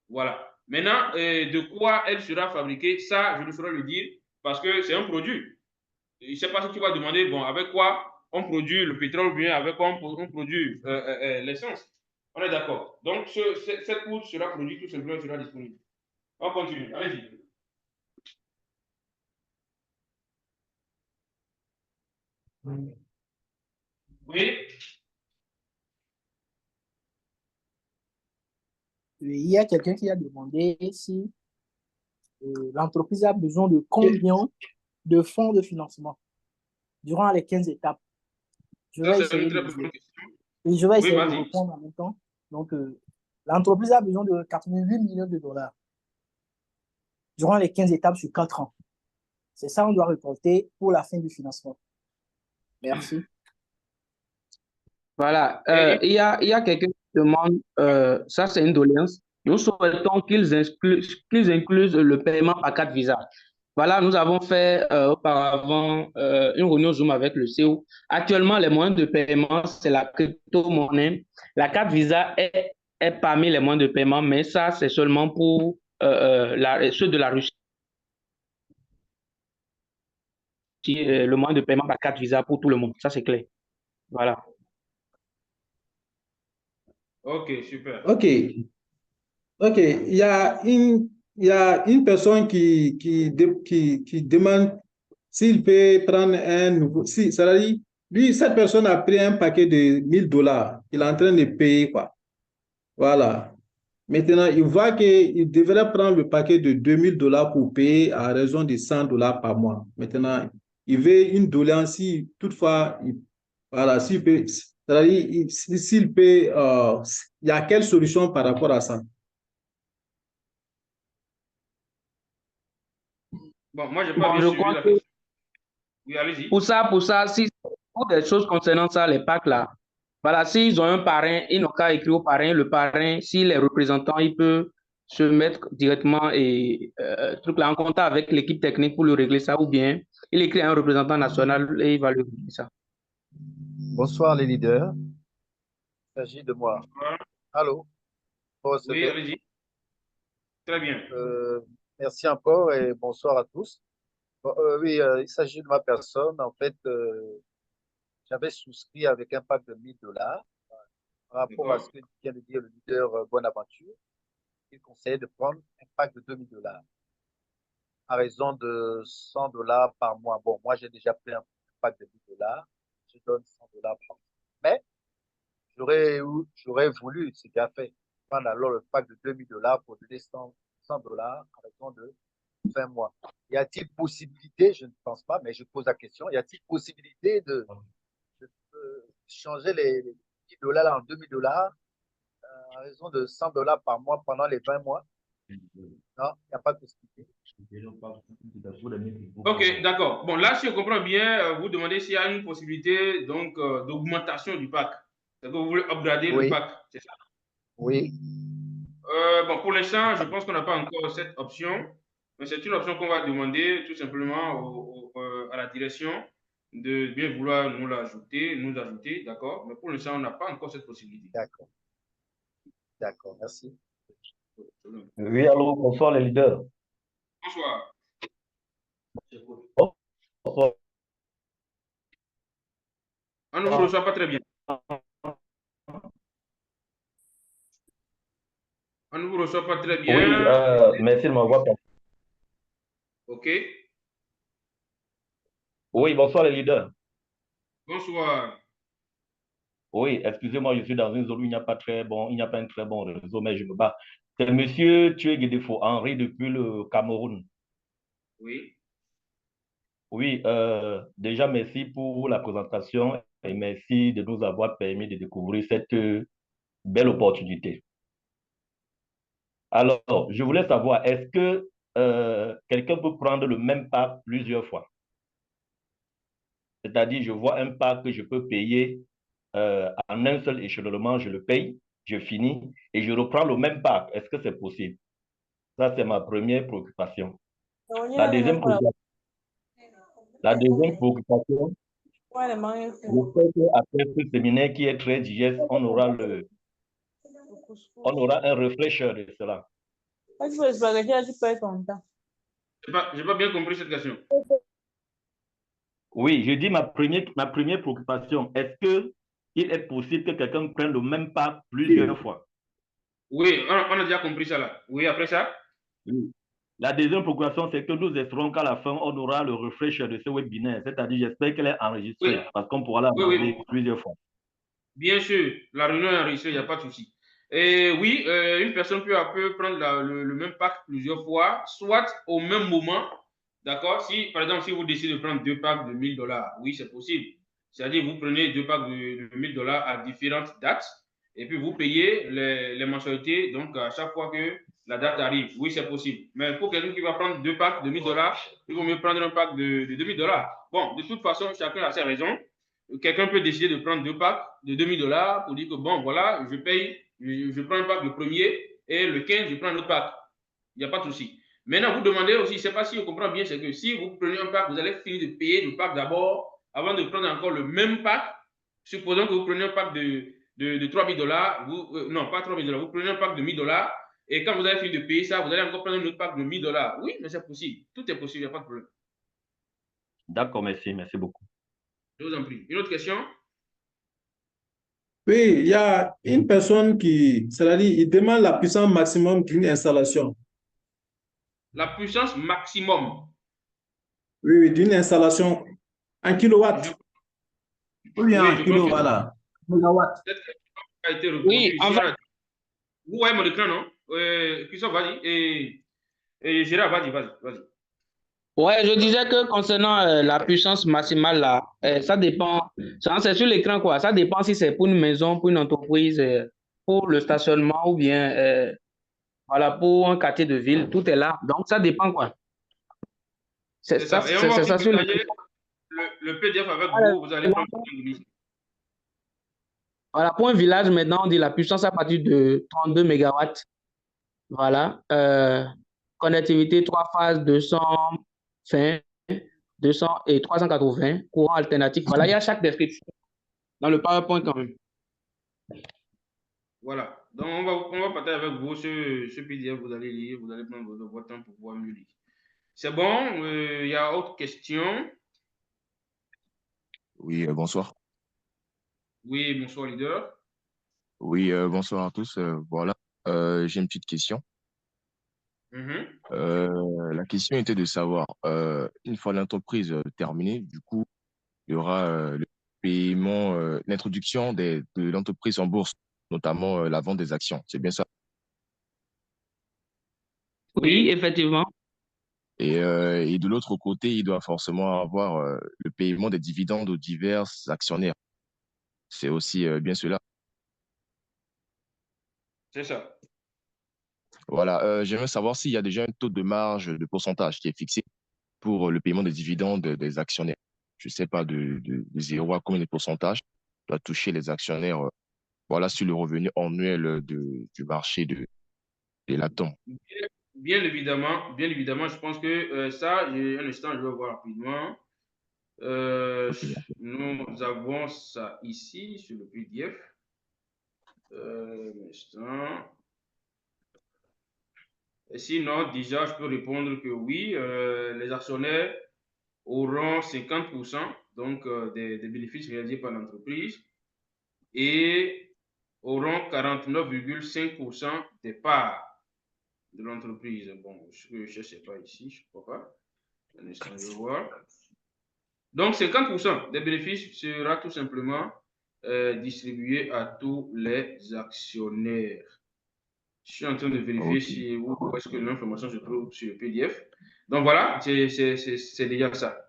Voilà. Maintenant, de quoi elle sera fabriquée, ça, je ne saurais le dire parce que c'est un produit. Je ne sais pas si tu vas demander, bon, avec quoi on produit le pétrole ou bien avec quoi on produit l'essence. On est d'accord. Donc, cette poudre sera produite tout simplement, sera disponible. On continue. Allez-y. Oui. Il y a quelqu'un qui a demandé si l'entreprise a besoin de combien de fonds de financement durant les 15 étapes. Je Ça, vais c'est essayer une de, très bonne question. et je vais Oui, essayer de vas-y. répondre en même temps. Donc, l'entreprise a besoin de 88 millions de dollars durant les 15 étapes sur 4 ans. C'est ça qu'on doit reporter pour la fin du financement. Merci. Voilà. Il y a quelqu'un qui demande, ça c'est une doléance. Nous souhaitons qu'ils inclusent le paiement par carte Visa. Voilà, nous avons fait auparavant une réunion Zoom avec le CEO. Actuellement, les moyens de paiement, c'est la crypto-monnaie. La carte Visa est parmi les moyens de paiement, mais ça, c'est seulement pour ceux de la Russie. Le moyen de paiement par carte Visa pour tout le monde. Ça, c'est clair. Voilà. Ok, super. Ok, ok. Il y a une personne qui demande s'il peut prendre un nouveau. Si, c'est-à-dire, lui, cette personne a pris un paquet de 1000 $. Il est en train de payer, quoi. Voilà. Maintenant, il voit qu'il devrait prendre le paquet de 2000 $ pour payer à raison de 100 $ par mois. Maintenant, il veut une doléance si toutefois, voilà, s'il peut, c'est-à-dire, s'il peut, il y a quelle solution par rapport à ça? Bon, moi, je n'ai pas Bon, bien je suivi crois la que question. Oui, allez-y. pour ça, si pour des choses concernant ça, les packs là, voilà, s'ils ont un parrain, ils n'ont qu'à écrire au parrain. Le parrain, s'il est représentant, il peut se mettre directement truc là, en contact avec l'équipe technique pour le régler ça, ou bien il écrit à un représentant national et il va le régler ça. Bonsoir les leaders, il s'agit de moi. Allô, vous Oui, recevez? allez-y. Très bien. Merci encore et bonsoir à tous. Bon, oui, il s'agit de ma personne. En fait, j'avais souscrit avec un pack de 1000 $ par rapport à ce que vient de dire le leader Bonaventure. Il conseillait de prendre un pack de 2000 $ à raison de 100 $ par mois. Bon, moi j'ai déjà pris un pack de 1000 $, je donne 100 $ par mois. Mais j'aurais voulu, c'est déjà fait, prendre alors le pack de 2000 $ pour donner 100 $ à raison de 20 mois. Y a-t-il possibilité, je ne pense pas, mais je pose la question, y a-t-il possibilité de changer les 10 $ en 2000 $ à raison de 100 $ par mois pendant les 20 mois? Non, il n'y a pas de possibilité. Ok, d'accord. Bon, là, si je comprends bien, vous demandez s'il y a une possibilité donc d'augmentation du pack. C'est que vous voulez upgrader le Oui, pack, c'est ça? oui, Bon, pour l'instant, je pense qu'on n'a pas encore cette option, mais c'est une option qu'on va demander tout simplement à la direction de bien vouloir nous ajouter, d'accord? Mais pour l'instant, on n'a pas encore cette possibilité. d'accord, d'accord, merci. Oui, allô, bonsoir les leaders. Bonsoir. Bonsoir. On ne vous reçoit pas très bien. On ne vous reçoit pas très bien. Oui, merci de m'avoir parlé. OK. Oui, bonsoir les leaders. Bonsoir. Oui, excusez-moi, je suis dans une zone où il n'y a pas un très bon réseau, mais je me bats. C'est Monsieur Tuegedefo Henri depuis le Cameroun. Oui. Oui, déjà merci pour la présentation et merci de nous avoir permis de découvrir cette belle opportunité. Alors, je voulais savoir, est-ce que quelqu'un peut prendre le même pack plusieurs fois? C'est-à-dire, je vois un pack que je peux payer en un seul échelonnement, je le paye, je finis et je reprends le même pack. Est-ce que c'est possible? Ça, c'est ma première préoccupation. La deuxième préoccupation, la deuxième préoccupation, je sais qu'après ce séminaire qui est très digeste, on aura un réfléchisseur de cela. J'ai pas bien compris cette question. Oui, je dis ma première préoccupation. Est-ce qu'il est possible que quelqu'un prenne le même pack plusieurs fois? Oui, on a déjà compris ça là. Oui, après ça? Oui. La deuxième préoccupation, c'est que nous espérons qu'à la fin, on aura le refresh de ce webinaire. C'est-à-dire, j'espère qu'elle est enregistrée Oui. parce qu'on pourra la regarder plusieurs fois. Bien sûr, la réunion est enregistrée, il n'y a pas de souci. Et oui, une personne peut prendre le même pack plusieurs fois, soit au même moment. D'accord? Si, par exemple, si vous décidez de prendre deux packs de $1000, oui, c'est possible. C'est-à-dire, vous prenez deux packs de $1000 à différentes dates et puis vous payez les mensualités, donc à chaque fois que la date arrive. Oui, c'est possible. Mais pour quelqu'un qui va prendre deux packs de $1000, il vaut mieux prendre un pack de $2000. Bon, de toute façon, chacun a ses raisons. Quelqu'un peut décider de prendre deux packs de $2000 pour dire que bon, voilà, je paye, je prends un pack le premier et le 15, je prends un autre pack. Il n'y a pas de souci. Maintenant, vous demandez aussi, je ne sais pas si on comprend bien, c'est que si vous prenez un pack, vous allez finir de payer le pack d'abord avant de prendre encore le même pack. Supposons que vous prenez un pack de $3000, non, pas $3000, vous prenez un pack de $1000 et quand vous allez finir de payer ça, vous allez encore prendre un autre pack de $1000. Oui, mais c'est possible. Tout est possible, il n'y a pas de problème. D'accord, merci beaucoup. Je vous en prie. Une autre question? Oui, il y a une personne c'est-à-dire, il demande la puissance maximum d'une installation. La puissance maximum. Oui, d'une installation en kilowatts. Oui, en kilowatts, voilà. Cette question a été répondue. Oui, en fait, vous voyez mon écran, non? Christophe, vas-y. Et Gérard, vas-y. ouais, je disais que concernant la puissance maximale, là, ça dépend. C'est sur l'écran, quoi. Ça dépend si c'est pour une maison, pour une entreprise, pour le stationnement ou bien voilà, pour un quartier de ville. Tout est là. Donc, ça dépend, quoi. C'est C'est ça, ça. Et on va c'est aussi ça sur l'écran. détailler le PDF avec vous. Vous allez prendre une. Voilà, pour un village, maintenant, on dit la puissance à partir de 32 mégawatts. Voilà. Connectivité 3 phases 220, 200 et 380. Courant alternatif. Voilà, il y a chaque description dans le PowerPoint quand même. Voilà. Donc, on va partager avec vous ce PDF. Vous allez lire, vous allez prendre votre temps pour pouvoir mieux lire. C'est bon? Il y a autre question? Oui, bonsoir. Oui, bonsoir, leader. Oui, bonsoir à tous. Voilà, j'ai une petite question. La question était de savoir, une fois l'entreprise terminée, du coup, il y aura le paiement, l'introduction de l'entreprise en bourse, notamment la vente des actions. C'est bien ça? Oui, effectivement. Et de l'autre côté, il doit forcément avoir le paiement des dividendes aux divers actionnaires. C'est aussi bien cela. C'est ça. Voilà, j'aimerais savoir s'il y a déjà un taux de marge de pourcentage qui est fixé pour le paiement des dividendes des actionnaires. Je ne sais pas, de 0 à combien de pourcentage doit toucher les actionnaires, voilà, sur le revenu annuel du marché de l'atome. Bien évidemment, je pense que ça, un instant, je vais voir rapidement. Nous avons ça ici sur le PDF. Un instant. Et sinon, déjà, je peux répondre que oui, les actionnaires auront 50% donc, des bénéfices réalisés par l'entreprise et auront 49,5% des parts de l'entreprise. Bon, je ne sais pas ici, je ne crois pas. Un instant, je vais voir. Donc, 50% des bénéfices sera tout simplement distribué à tous les actionnaires. Je suis en train de vérifier si où est-ce que l'information se trouve sur le PDF. Donc voilà, c'est déjà ça.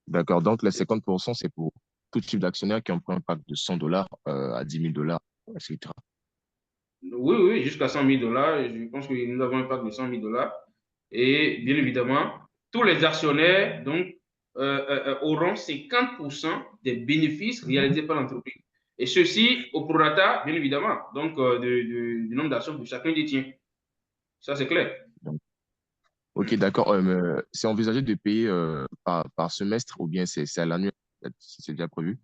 D'accord. Donc, les 50%, c'est pour tout type d'actionnaire qui ont pris un pack de $100 à $10 000, etc. Oui, oui, jusqu'à $100 000. Je pense que nous avons un pack de $100 000. Et bien évidemment, tous les actionnaires donc, auront 50% des bénéfices réalisés par l'entreprise. Et ceci au prorata, bien évidemment, donc du nombre d'actions que chacun détient. Ça, c'est clair. Ok, d'accord. C'est envisagé de payer par semestre ou bien c'est à l'annuel, si c'est déjà prévu?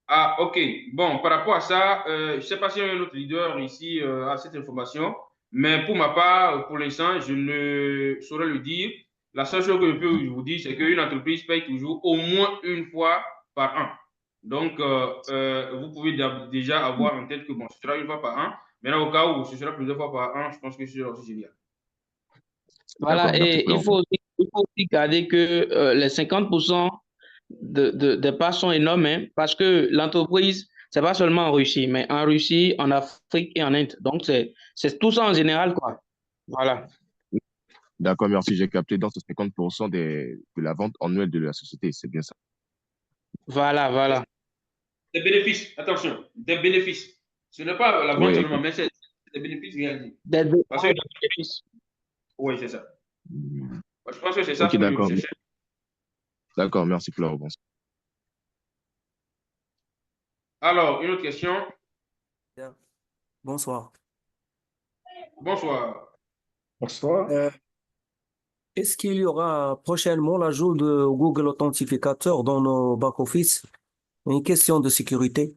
Ah, ok. Bon, par rapport à ça, je ne sais pas s'il y a un autre leader ici à cette information, mais pour ma part, pour l'instant, je ne saurais le dire. La seule chose que je peux vous dire, c'est qu'une entreprise paye toujours au moins une fois par an. Donc, vous pouvez déjà avoir en tête que bon, ce sera une fois par an, mais là, au cas où ce sera plusieurs fois par an, je pense que ce sera aussi génial. Voilà, et il faut aussi garder que les 50% des parts sont énormes, hein, parce que l'entreprise, c'est pas seulement en Russie, mais en Russie, en Afrique et en Inde. Donc, c'est tout ça en général, quoi. Voilà. D'accord, merci, j'ai capté. Donc, c'est 50% de la vente annuelle de la société, c'est bien ça. Voilà, voilà. Des bénéfices, attention, des bénéfices. Ce n'est pas la vente Oui, seulement, mais c'est des bénéfices réalisés. Parce que, oui, c'est ça. Je pense que c'est ça ok, que je d'accord. cherchais. D'accord, merci pour la réponse. Alors, une autre question. Bonsoir. Bonsoir. Bonsoir. Est-ce qu'il y aura prochainement l'ajout de Google Authenticator dans nos back-office? Une question de sécurité.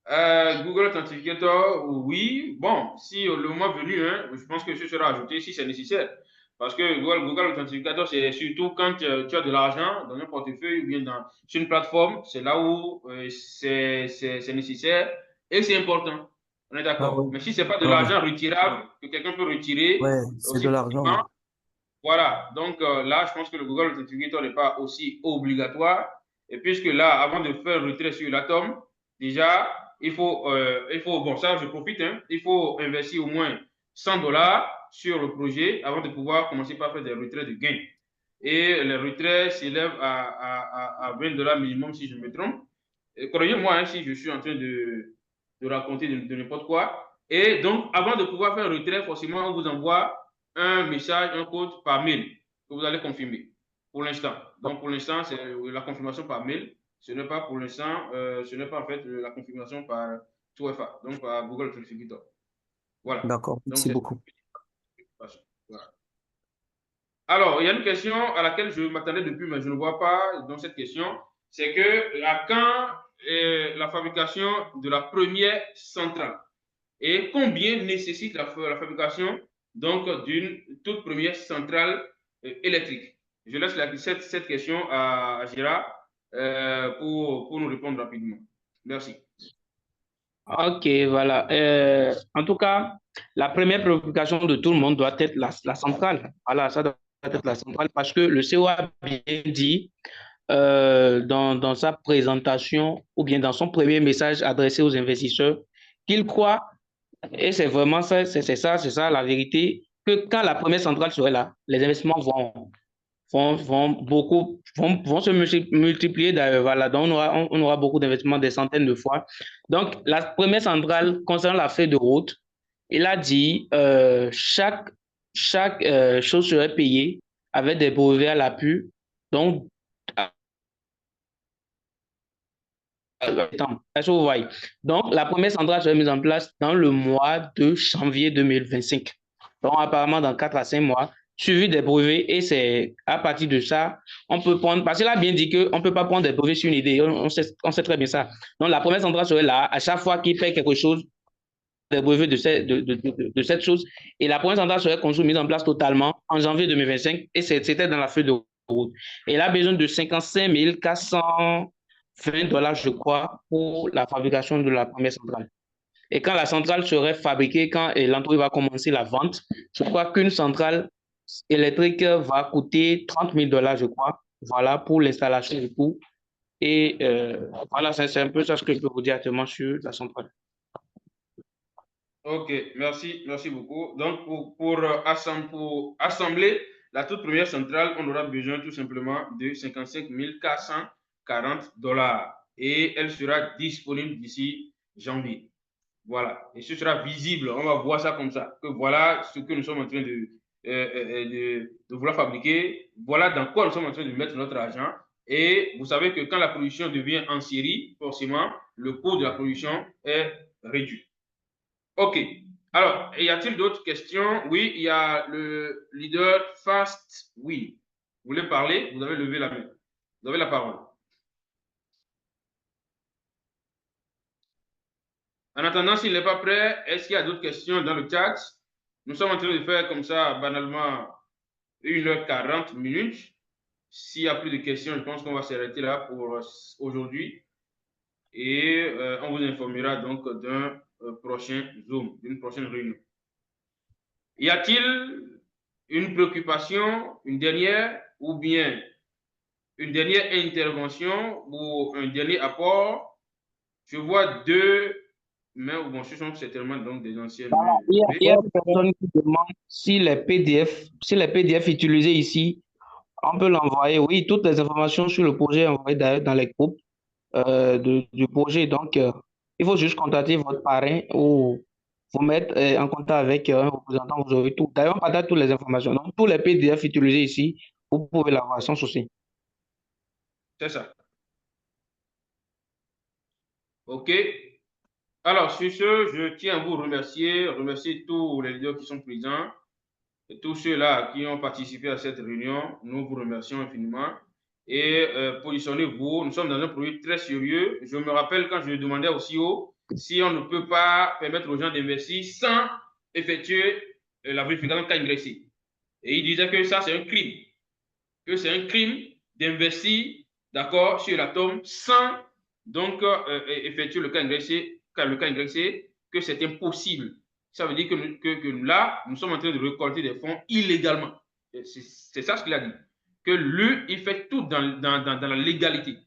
Google Authenticator, oui. Bon, si le moment venu, hein, je pense que ce sera ajouté si c'est nécessaire. Parce que Google Authenticator, c'est surtout quand tu as de l'argent dans un portefeuille ou bien sur une plateforme, c'est là où c'est nécessaire et c'est important. On est Ah d'accord. oui. Mais si ce n'est pas de Ah oui. l'argent retirable que quelqu'un peut retirer Ouais, c'est de aussi l'argent. facilement, voilà. Donc là, je pense que le Google Authenticator n'est pas aussi obligatoire. Et puisque là, avant de faire le retrait sur l'atome, déjà, il faut, bon, ça, je profite, hein, il faut investir au moins $100 sur le projet avant de pouvoir commencer par faire des retraits de gains. Et les retraits s'élèvent à $20 minimum si je me trompe. Croyez-moi, hein, si je suis en train de raconter de n'importe quoi. Et donc, avant de pouvoir faire un retrait, forcément, on vous envoie un message, un code par mail que vous allez confirmer pour l'instant. Donc, pour l'instant, c'est la confirmation par mail. Ce n'est pas pour l'instant, ce n'est pas en fait la confirmation par 2FA, donc par Google Authenticator. Voilà. D'accord, merci beaucoup. Voilà. Alors, il y a une question à laquelle je m'attendais depuis, mais je ne vois pas dans cette question. C'est que à quand la fabrication de la première centrale et combien nécessite la fabrication donc d'une toute première centrale électrique? Je laisse cette question à Gérard pour nous répondre rapidement. Merci. Ok, voilà. En tout cas, la première préoccupation de tout le monde doit être la centrale. Voilà, ça doit être la centrale parce que le CO a bien dit dans sa présentation ou bien dans son premier message adressé aux investisseurs qu'il croit, et c'est vraiment ça, c'est ça la vérité, que quand la première centrale serait là, les investissements vont se multiplier d'ailleurs. Voilà, donc on aura beaucoup d'investissements, des centaines de fois. Donc, la première centrale, concernant la feuille de route, il a dit chaque chose serait payée avec des brevets à l'appui. Donc, est-ce que vous voyez? Donc, la première centrale serait mise en place dans le mois de janvier 2025. Donc, apparemment, dans 4 à 5 mois, suivi des brevets, et c'est à partir de ça, on peut prendre, parce qu'il a bien dit qu'on ne peut pas prendre des brevets sur une idée, on sait très bien ça. Donc, la première centrale serait là, à chaque fois qu'il fait quelque chose, des brevets de cette chose. Et la première centrale serait construite, mise en place totalement en janvier 2025 et c'était dans la feuille de route. Et elle a besoin de 55 420 $, je crois, pour la fabrication de la première centrale. Et quand la centrale serait fabriquée, quand l'entreprise va commencer la vente, je crois qu'une centrale électrique va coûter 30 000 $, je crois, voilà, pour l'installation du tout. Et voilà, c'est un peu ça ce que je peux vous dire actuellement sur la centrale. Ok, merci beaucoup. Donc, pour assembler la toute première centrale, on aura besoin tout simplement de 55 440 $. Et elle sera disponible d'ici janvier. Voilà. Et ce sera visible. On va voir ça comme ça. Que voilà ce que nous sommes en train de vouloir fabriquer. Voilà dans quoi nous sommes en train de mettre notre argent. Et vous savez que quand la production devient en série, forcément, le coût de la production est réduit. OK. Alors, y a-t-il d'autres questions? Oui, il y a le leader Fast. Oui. Vous voulez parler? Vous avez levé la main. Vous avez la parole. En attendant, s'il n'est pas prêt, est-ce qu'il y a d'autres questions dans le chat? Nous sommes en train de faire comme ça, banalement, 1h40 minutes. S'il n'y a plus de questions, je pense qu'on va s'arrêter là pour aujourd'hui. Et on vous informera donc d'un prochain Zoom, d'une prochaine réunion. Y a-t-il une préoccupation, une dernière, ou bien une dernière intervention ou un dernier apport? Je vois deux mains, bon, ce sont certainement donc des anciennes mains. Il y a une personne qui demande si les PDF utilisés ici, on peut l'envoyer. Oui, toutes les informations sur le projet envoyées d'ailleurs dans les groupes du projet. Donc, il faut juste contacter votre parrain ou vous mettre en contact avec un représentant, vous aurez tout. D'ailleurs, on partage toutes les informations. Donc, tous les PDF utilisés ici, vous pouvez l'avoir sans souci. C'est ça. OK. Alors, sur ce, je tiens à vous remercier tous les leaders qui sont présents et tous ceux-là qui ont participé à cette réunion. Nous vous remercions infiniment. Et positionnez-vous. Nous sommes dans un projet très sérieux. Je me rappelle quand je demandais au CEO si on ne peut pas permettre aux gens d'investir sans effectuer la vérification de cas ingressé. Et il disait que ça, c'est un crime. Que c'est un crime d'investir, d'accord, sur l'atome sans donc effectuer le cas ingressé, que c'est impossible. Ça veut dire que là, nous sommes en train de récolter des fonds illégalement. C'est ça ce qu'il a dit. Que lui, il fait tout dans la légalité.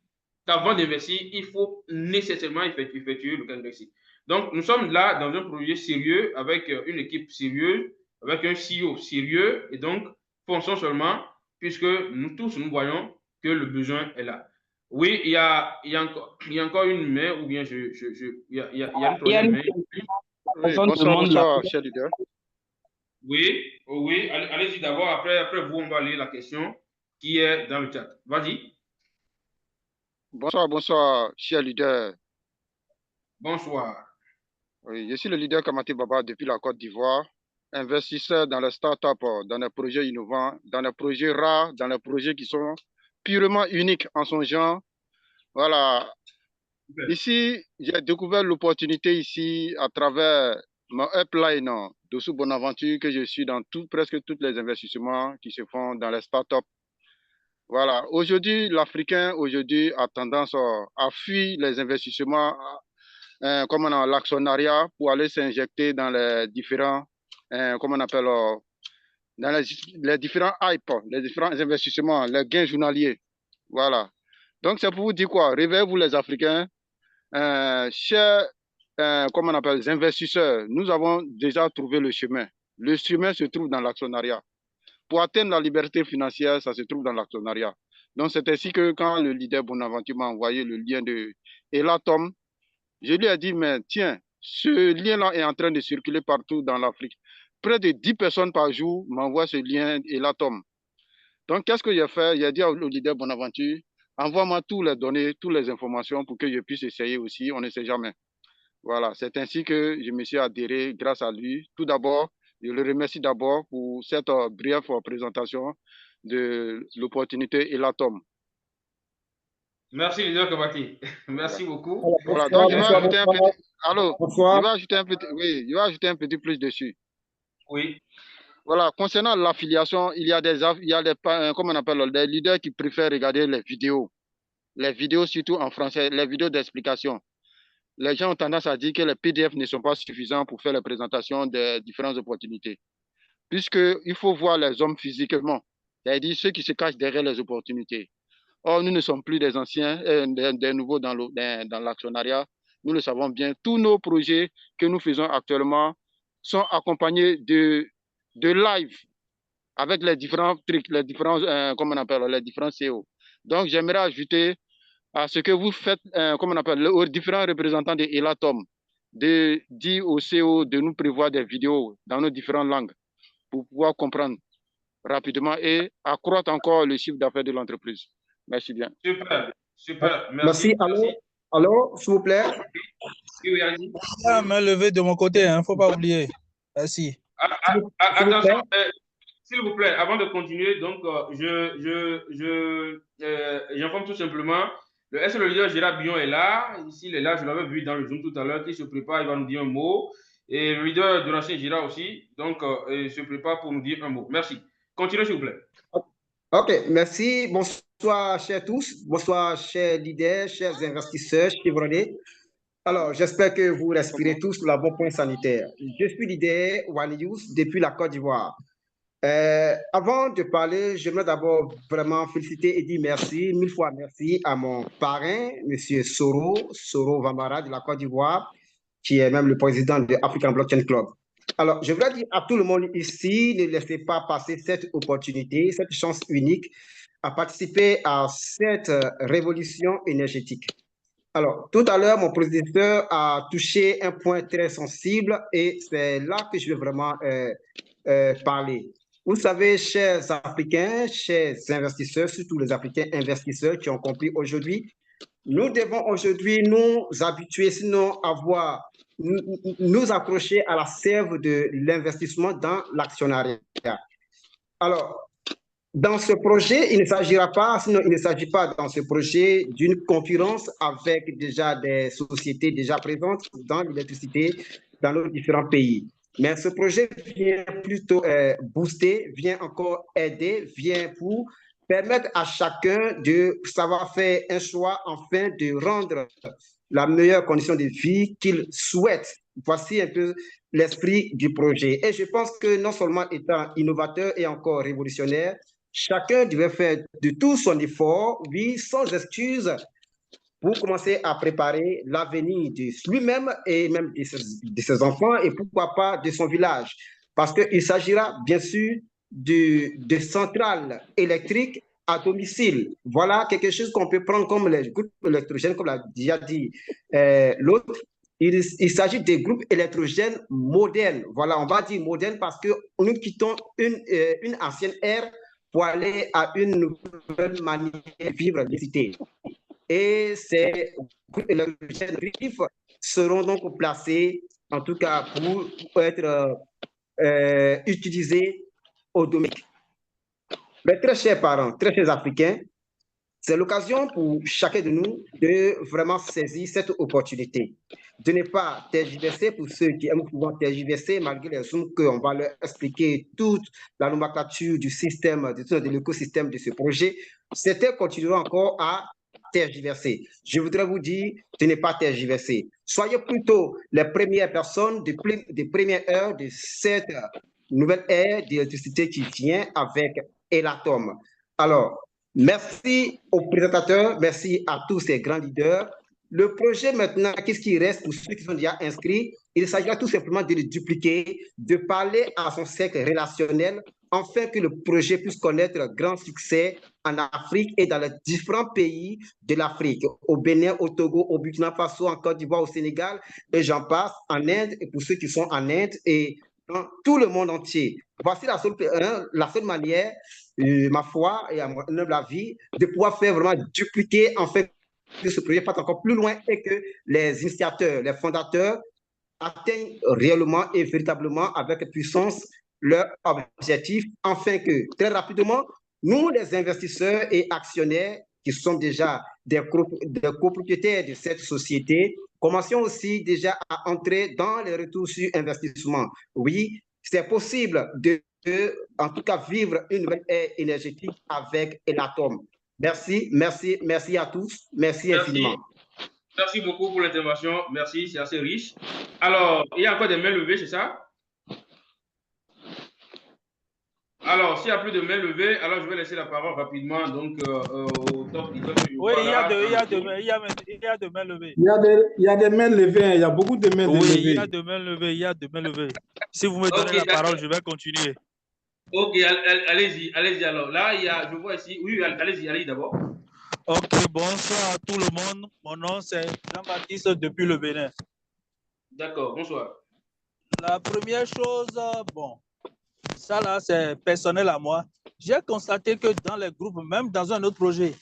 Qu'avant d'investir, il faut nécessairement effectuer le cas ingressé. Donc, nous sommes là dans un projet sérieux, avec une équipe sérieuse, avec un CEO sérieux, et donc, fonçons seulement, puisque nous tous, nous voyons que le besoin est là. Oui, il y a encore une main, ou bien il y a une troisième main. Oui, bonsoir, cher leader. Oui, allez-y d'abord, après vous, on va lire la question qui est dans le chat. Vas-y. Bonsoir, cher leader. Bonsoir. Oui, je suis le leader Kamati Baba depuis la Côte d'Ivoire, investisseur dans les startups, dans les projets innovants, dans les projets rares, dans les projets qui sont purement uniques en son genre. Voilà. Ici, j'ai découvert l'opportunité ici à travers mon upline de Bonaventure que je suis dans presque tous les investissements qui se font dans les startups. Voilà. Aujourd'hui, l'Africain a tendance à fuir les investissements comme l'actionnariat pour aller s'injecter dans les différents, comment on appelle, dans les différents hype, les différents investissements, les gains journaliers. Voilà. Donc, c'est pour vous dire quoi? Réveillez-vous les Africains. Chers, comment on appelle, les investisseurs, nous avons déjà trouvé le chemin. Le chemin se trouve dans l'actionnariat. Pour atteindre la liberté financière, ça se trouve dans l'actionnariat. Donc, c'est ainsi que quand le leader Bonaventure m'a envoyé le lien de Elatom, je lui ai dit, mais tiens, ce lien-là est en train de circuler partout dans l'Afrique. Près de 10 personnes par jour m'envoient ce lien Elatom. Donc, qu'est-ce que j'ai fait? J'ai dit au leader Bonaventure, envoie-moi toutes les données, toutes les informations pour que je puisse essayer aussi, on ne sait jamais. Voilà, c'est ainsi que je me suis adhéré grâce à lui. Tout d'abord, je le remercie d'abord pour cette brève présentation de l'opportunité Elatom. Merci, leader Kabati. Merci beaucoup. Voilà, donc je vais ajouter un petit... allô, Bonsoir. je vais ajouter un petit plus dessus. Oui. Voilà, concernant l'affiliation, il y a comment on appelle, des leaders qui préfèrent regarder les vidéos surtout en français, les vidéos d'explication. Les gens ont tendance à dire que les PDF ne sont pas suffisants pour faire la présentation des différentes opportunités. Puisqu'il faut voir les hommes physiquement, c'est-à-dire ceux qui se cachent derrière les opportunités. Or, nous ne sommes plus des anciens, des nouveaux dans l'actionnariat. Nous le savons bien. Tous nos projets que nous faisons actuellement sont accompagnés de live avec les différents trucs, les différents, comment on appelle, les différents CEO. Donc, j'aimerais ajouter à ce que vous faites, comment on appelle, aux différents représentants de Elatom, de dire au CEO de nous prévoir des vidéos dans nos différentes langues pour pouvoir comprendre rapidement et accroître encore le chiffre d'affaires de l'entreprise. Merci bien. Super, super. Merci. Allô, s'il vous plaît. Oui, allez-y. Main levée de mon côté, il ne faut pas oublier. Merci. Attention, s'il vous plaît, avant de continuer, donc j'informe tout simplement, le leader Gérard Billon est là. Ici, il est là, je l'avais vu dans le Zoom tout à l'heure, qui se prépare, il va nous dire un mot. Et le leader de l'ancien Gérard aussi, donc il se prépare pour nous dire un mot. Merci. Continuez, s'il vous plaît. Ok, merci. Bonsoir, chers tous. Bonsoir, chers leaders, chers investisseurs, chevronnés. Alors, j'espère que vous respirez tous le bon point sanitaire. Je suis leader Walius depuis la Côte d'Ivoire. Avant de parler, j'aimerais d'abord vraiment féliciter et dire merci, 1000 fois merci à mon parrain, M. Soro Vamara de la Côte d'Ivoire, qui est même le président de African Blockchain Club. Alors, je voudrais dire à tout le monde ici, ne laissez pas passer cette opportunité, cette chance unique à participer à cette révolution énergétique. Alors, tout à l'heure, mon prédécesseur a touché un point très sensible et c'est là que je vais vraiment parler. Vous savez, chers Africains, chers investisseurs, surtout les Africains investisseurs qui ont compris aujourd'hui, nous devons aujourd'hui nous habituer, sinon nous accrocher à la sève de l'investissement dans l'actionnariat. Alors, dans ce projet, il ne s'agira pas, sinon il ne s'agit pas dans ce projet d'une concurrence avec déjà des sociétés déjà présentes dans l'électricité dans nos différents pays. Mais ce projet vient plutôt booster, vient encore aider, vient pour permettre à chacun de savoir faire un choix afin de rendre la meilleure condition de vie qu'il souhaite. Voici un peu l'esprit du projet. Et je pense que non seulement étant innovateur et encore révolutionnaire, chacun devait faire de tout son effort, oui, sans excuse, pour commencer à préparer l'avenir de lui-même et même de ses enfants et pourquoi pas de son village. Parce qu'il s'agira bien sûr de centrales électriques à domicile. Voilà quelque chose qu'on peut prendre comme les groupes électrogènes, comme l'a déjà dit l'autre. Il s'agit des groupes électrogènes modernes. Voilà, on va dire modernes parce que nous quittons une ancienne ère pour aller à une nouvelle manière de vivre l'électricité. Et ces groupes électrogènes seront donc placés, en tout cas pour être utilisés au domaine. Mes très chers parents, très chers Africains, c'est l'occasion pour chacun de nous de vraiment saisir cette opportunité, de ne pas tergiverser pour ceux qui aiment pouvoir tergiverser malgré les zooms qu'on va leur expliquer toute la nomenclature du système, de l'écosystème de ce projet. Certains continueront encore à tergiverser. Je voudrais vous dire de ne pas tergiverser. Soyez plutôt les premières personnes des premières heures de cette nouvelle ère d'électricité qui vient avec Elatom. Alors, merci aux présentateurs, merci à tous ces grands leaders. Le projet maintenant, qu'est-ce qui reste pour ceux qui sont déjà inscrits? Il s'agira tout simplement de le dupliquer, de parler à son cercle relationnel, afin que le projet puisse connaître un grand succès en Afrique et dans les différents pays de l'Afrique, au Bénin, au Togo, au Burkina Faso, en Côte d'Ivoire, au Sénégal, et j'en passe, en Inde, et pour ceux qui sont en Inde, et dans tout le monde entier. Voici la seule manière, ma foi et à mon humble avis, de pouvoir faire vraiment dupliquer en fait que ce projet parte encore plus loin et que les initiateurs, les fondateurs atteignent réellement et véritablement avec puissance leur objectif, afin que très rapidement, nous, les investisseurs et actionnaires qui sont déjà des copropriétaires de cette société, commencions aussi déjà à entrer dans les retours sur investissement. Oui, c'est possible en tout cas, vivre une nouvelle ère énergétique avec Enatom. Merci, merci, merci à tous. Merci infiniment. Merci beaucoup pour l'intervention. Merci, c'est assez riche. Alors, il y a encore des mains levées, c'est ça? Alors, s'il n'y a plus de mains levées, alors je vais laisser la parole rapidement donc, au top. Oui, il y a de mains levées. Il y a des mains levées, il y a beaucoup de mains levées. Oui, il y a de mains levées, il y a de mains levées. Si vous me donnez la parole, je vais continuer. Ok, allez-y alors. Là, je vois ici. Oui, allez-y d'abord. Ok, bonsoir à tout le monde. Mon nom, c'est Jean-Baptiste depuis le Bénin. D'accord, bonsoir. La première chose, bon, ça là, c'est personnel à moi. J'ai constaté que dans les groupes, même dans un autre projet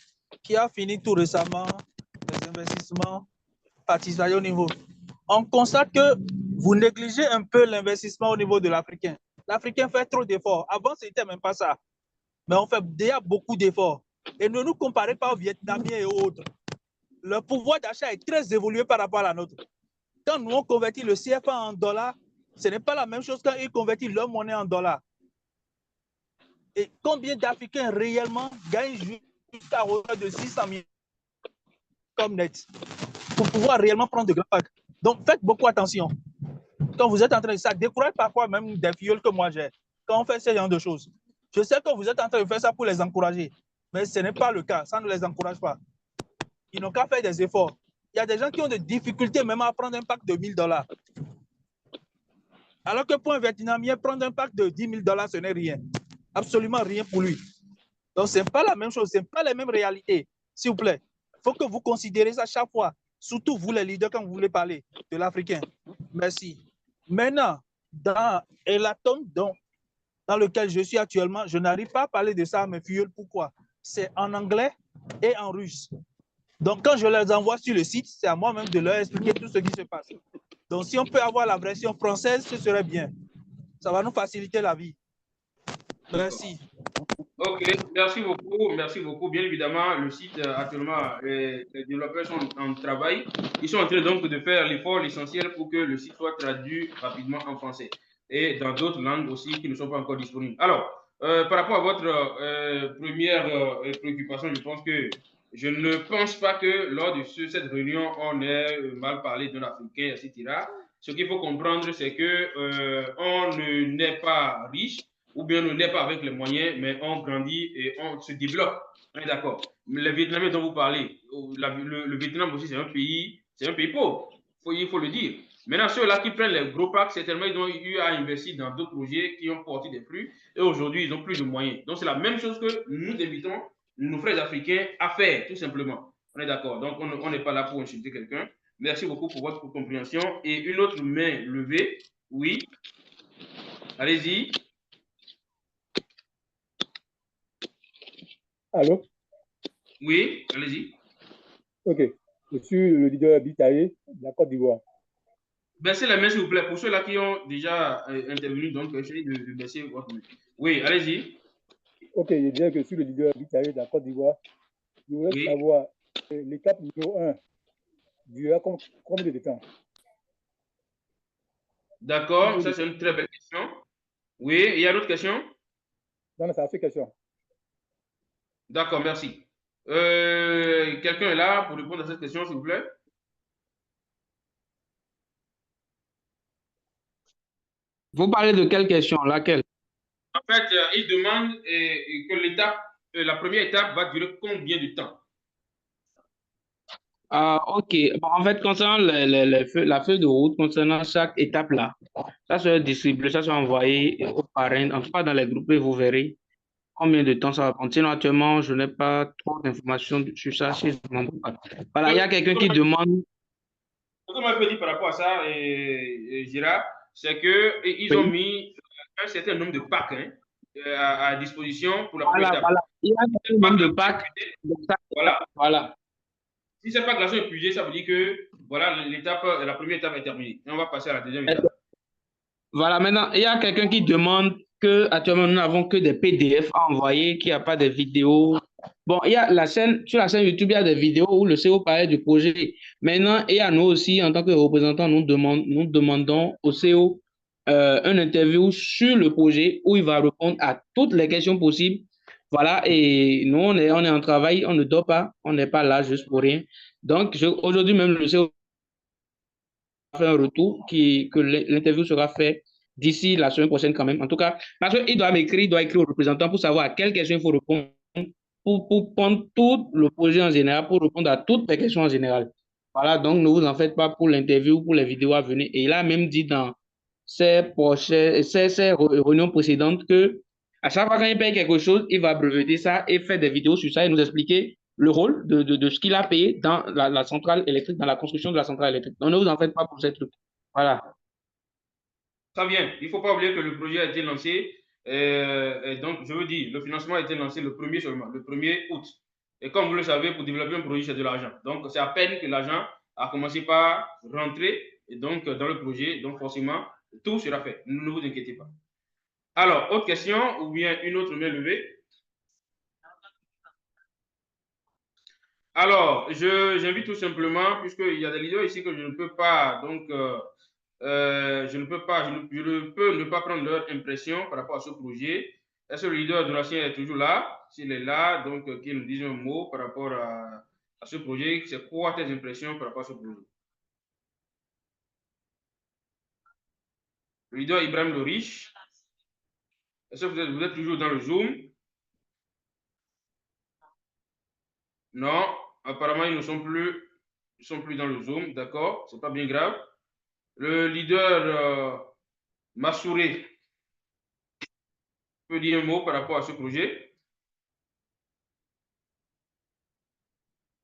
qui a fini tout récemment, les investissements participatifs au niveau, on constate que vous négligez un peu l'investissement au niveau de l'Africain. L'Africain fait trop d'efforts. Avant, ce n'était même pas ça. Mais on fait déjà beaucoup d'efforts. Et ne nous comparez pas aux Vietnamiens et autres. Le pouvoir d'achat est très évolué par rapport à la nôtre. Quand nous on convertit le CFA en dollars, ce n'est pas la même chose quand ils convertissent leur monnaie en dollars. Et combien d'Africains réellement gagnent jusqu'à hauteur de 600 000 comme net pour pouvoir réellement prendre de grands packs. Donc faites beaucoup attention. Quand vous êtes en train de ça, décourage parfois même des filleuls que moi j'ai. Quand on fait ce genre de choses. Je sais que vous êtes en train de faire ça pour les encourager, mais ce n'est pas le cas. Ça ne les encourage pas. Ils n'ont qu'à faire des efforts. Il y a des gens qui ont des difficultés même à prendre un pack de $1000. Alors que pour un Vietnamien, prendre un pack de $10 000, ce n'est rien. Absolument rien pour lui. Donc, ce n'est pas la même chose. Ce n'est pas les mêmes réalités. S'il vous plaît, il faut que vous considérez ça chaque fois. Surtout vous, les leaders, quand vous voulez parler de l'Africain. Merci. Maintenant, dans l'atome dans lequel je suis actuellement, je n'arrive pas à parler de ça à mes filles. Pourquoi? C'est en anglais et en russe. Donc, quand je les envoie sur le site, c'est à moi-même de leur expliquer tout ce qui se passe. Donc, si on peut avoir la version française, ce serait bien. Ça va nous faciliter la vie. Merci. Ok, merci beaucoup. Merci beaucoup. Bien évidemment, le site actuellement, les développeurs sont en travail. Ils sont en train donc de faire l'effort essentiel pour que le site soit traduit rapidement en français et dans d'autres langues aussi qui ne sont pas encore disponibles. Alors, par rapport à votre première préoccupation, je ne pense pas que lors de cette réunion, on ait mal parlé d'un Africain, etc. Ce qu'il faut comprendre, c'est que on n'est pas riche, ou bien on n'est pas avec les moyens, mais on grandit et on se développe. On est d'accord. Les Vietnamiens dont vous parlez, le Vietnam aussi, c'est un pays pauvre. Il faut le dire. Maintenant, ceux-là qui prennent les gros packs, certainement, ils ont eu à investir dans d'autres projets qui ont porté des fruits et aujourd'hui, ils n'ont plus de moyens. Donc, c'est la même chose que nous invitons nos frères africains à faire, tout simplement. On est d'accord. Donc, on n'est pas là pour insulter quelqu'un. Merci beaucoup pour votre compréhension. Et une autre main levée. Oui. Allez-y. Allô? Oui, allez-y. Ok. Je suis le leader Bitaye de la Côte d'Ivoire. Baissez la main, s'il vous plaît. Pour ceux-là qui ont déjà intervenu, donc essayez de baisser votre main. Oui, allez-y. Ok, je disais que je suis le leader Bitaye de la Côte d'Ivoire. Je voudrais savoir l'étape numéro 1 durera combien de temps? D'accord, ça c'est une très belle question. Oui, il y a d'autres questions? Non, ça a fait question. D'accord, merci. Quelqu'un est là pour répondre à cette question, s'il vous plaît? Vous parlez de quelle question? Laquelle? En fait, il demande que la première étape va durer combien de temps? Ok. Bon, en fait, concernant la feuille de route, concernant chaque étape là, ça sera distribué, ça sera envoyé aux parrains, en tout cas dans les groupes, et vous verrez combien de temps ça va prendre. Sinon, actuellement, je n'ai pas trop d'informations sur ça chez les membres. Voilà, il y a quelqu'un qui demande. Ce que moi je peux dire par rapport à ça, Gérard, c'est qu'ils ont mis un certain nombre de packs à disposition pour la première étape. Voilà, il y a un nombre de packs. Voilà. Si ces packs-là sont épuisés, ça veut dire que voilà, la première étape est terminée. Et on va passer à la deuxième étape. Voilà, maintenant, il y a quelqu'un qui demande que actuellement nous n'avons que des PDF à envoyer, qu'il n'y a pas de vidéos Bon, il y a sur la chaîne YouTube, il y a des vidéos où le CEO parlait du projet. Maintenant, et à nous aussi, en tant que représentants, nous demandons au CEO une interview sur le projet où il va répondre à toutes les questions possibles. Voilà, et nous, on est en travail, on ne dort pas, on n'est pas là juste pour rien. Donc, aujourd'hui même, le CEO a fait un retour que l'interview sera faite d'ici la semaine prochaine quand même. En tout cas, parce qu'il doit m'écrire, il doit écrire au représentant pour savoir à quelles questions il faut répondre pour prendre tout le projet en général, pour répondre à toutes les questions en général. Voilà, donc ne vous en faites pas pour l'interview, pour les vidéos à venir. Et il a même dit dans ses réunions précédentes que à chaque fois qu'il paye quelque chose, il va breveter ça et faire des vidéos sur ça et nous expliquer le rôle de ce qu'il a payé dans la centrale électrique, dans la construction de la centrale électrique. Donc ne vous en faites pas pour ces trucs. Voilà. Ça vient. Il ne faut pas oublier que le projet a été lancé. Et donc, je veux dire, le financement a été lancé le 1er seulement, le 1er août. Et comme vous le savez, pour développer un projet, c'est de l'argent. Donc, c'est à peine que l'argent a commencé par rentrer et donc, dans le projet. Donc, forcément, tout sera fait. Ne vous inquiétez pas. Alors, autre question ou bien une autre main levée? Alors, j'invite tout simplement, puisqu'il y a des leaders ici que je ne peux pas, donc, je ne peux ne pas prendre leur impression par rapport à ce projet. Est-ce que le leader de l'ancien est toujours là? S'il est là, donc, qu'il nous dise un mot par rapport à ce projet. C'est quoi tes impressions par rapport à ce projet? Le leader Ibrahim Loriche, est-ce que vous êtes toujours dans le Zoom? Non, apparemment, ils ne sont plus dans le Zoom, d'accord, c'est pas bien grave. Le leader Massouré peut dire un mot par rapport à ce projet.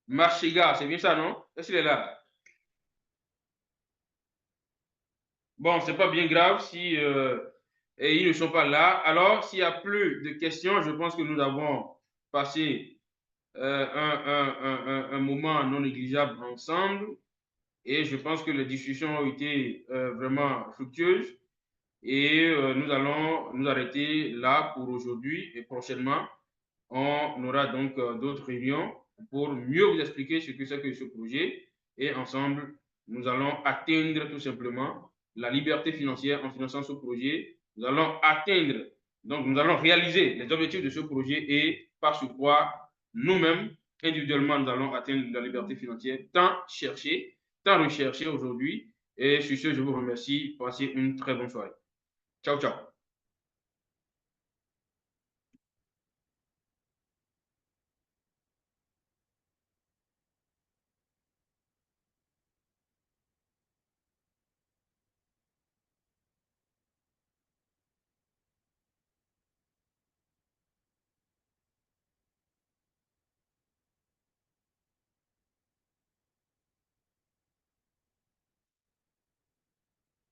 Marchiga, c'est bien ça, non? Est-ce qu'il est là? Bon, c'est pas bien grave si et ils ne sont pas là. Alors, s'il n'y a plus de questions, je pense que nous avons passé un moment non négligeable ensemble et je pense que les discussions ont été vraiment fructueuses et nous allons nous arrêter là pour aujourd'hui et prochainement, on aura donc d'autres réunions pour mieux vous expliquer ce que c'est que ce projet et ensemble, nous allons atteindre tout simplement la liberté financière en finançant ce projet. Nous allons atteindre, donc nous allons réaliser les objectifs de ce projet et par ce quoi nous-mêmes, individuellement, nous allons atteindre la liberté financière tant cherchée, tant recherchée aujourd'hui. Et sur ce, je vous remercie. Passez une très bonne soirée. Ciao, ciao.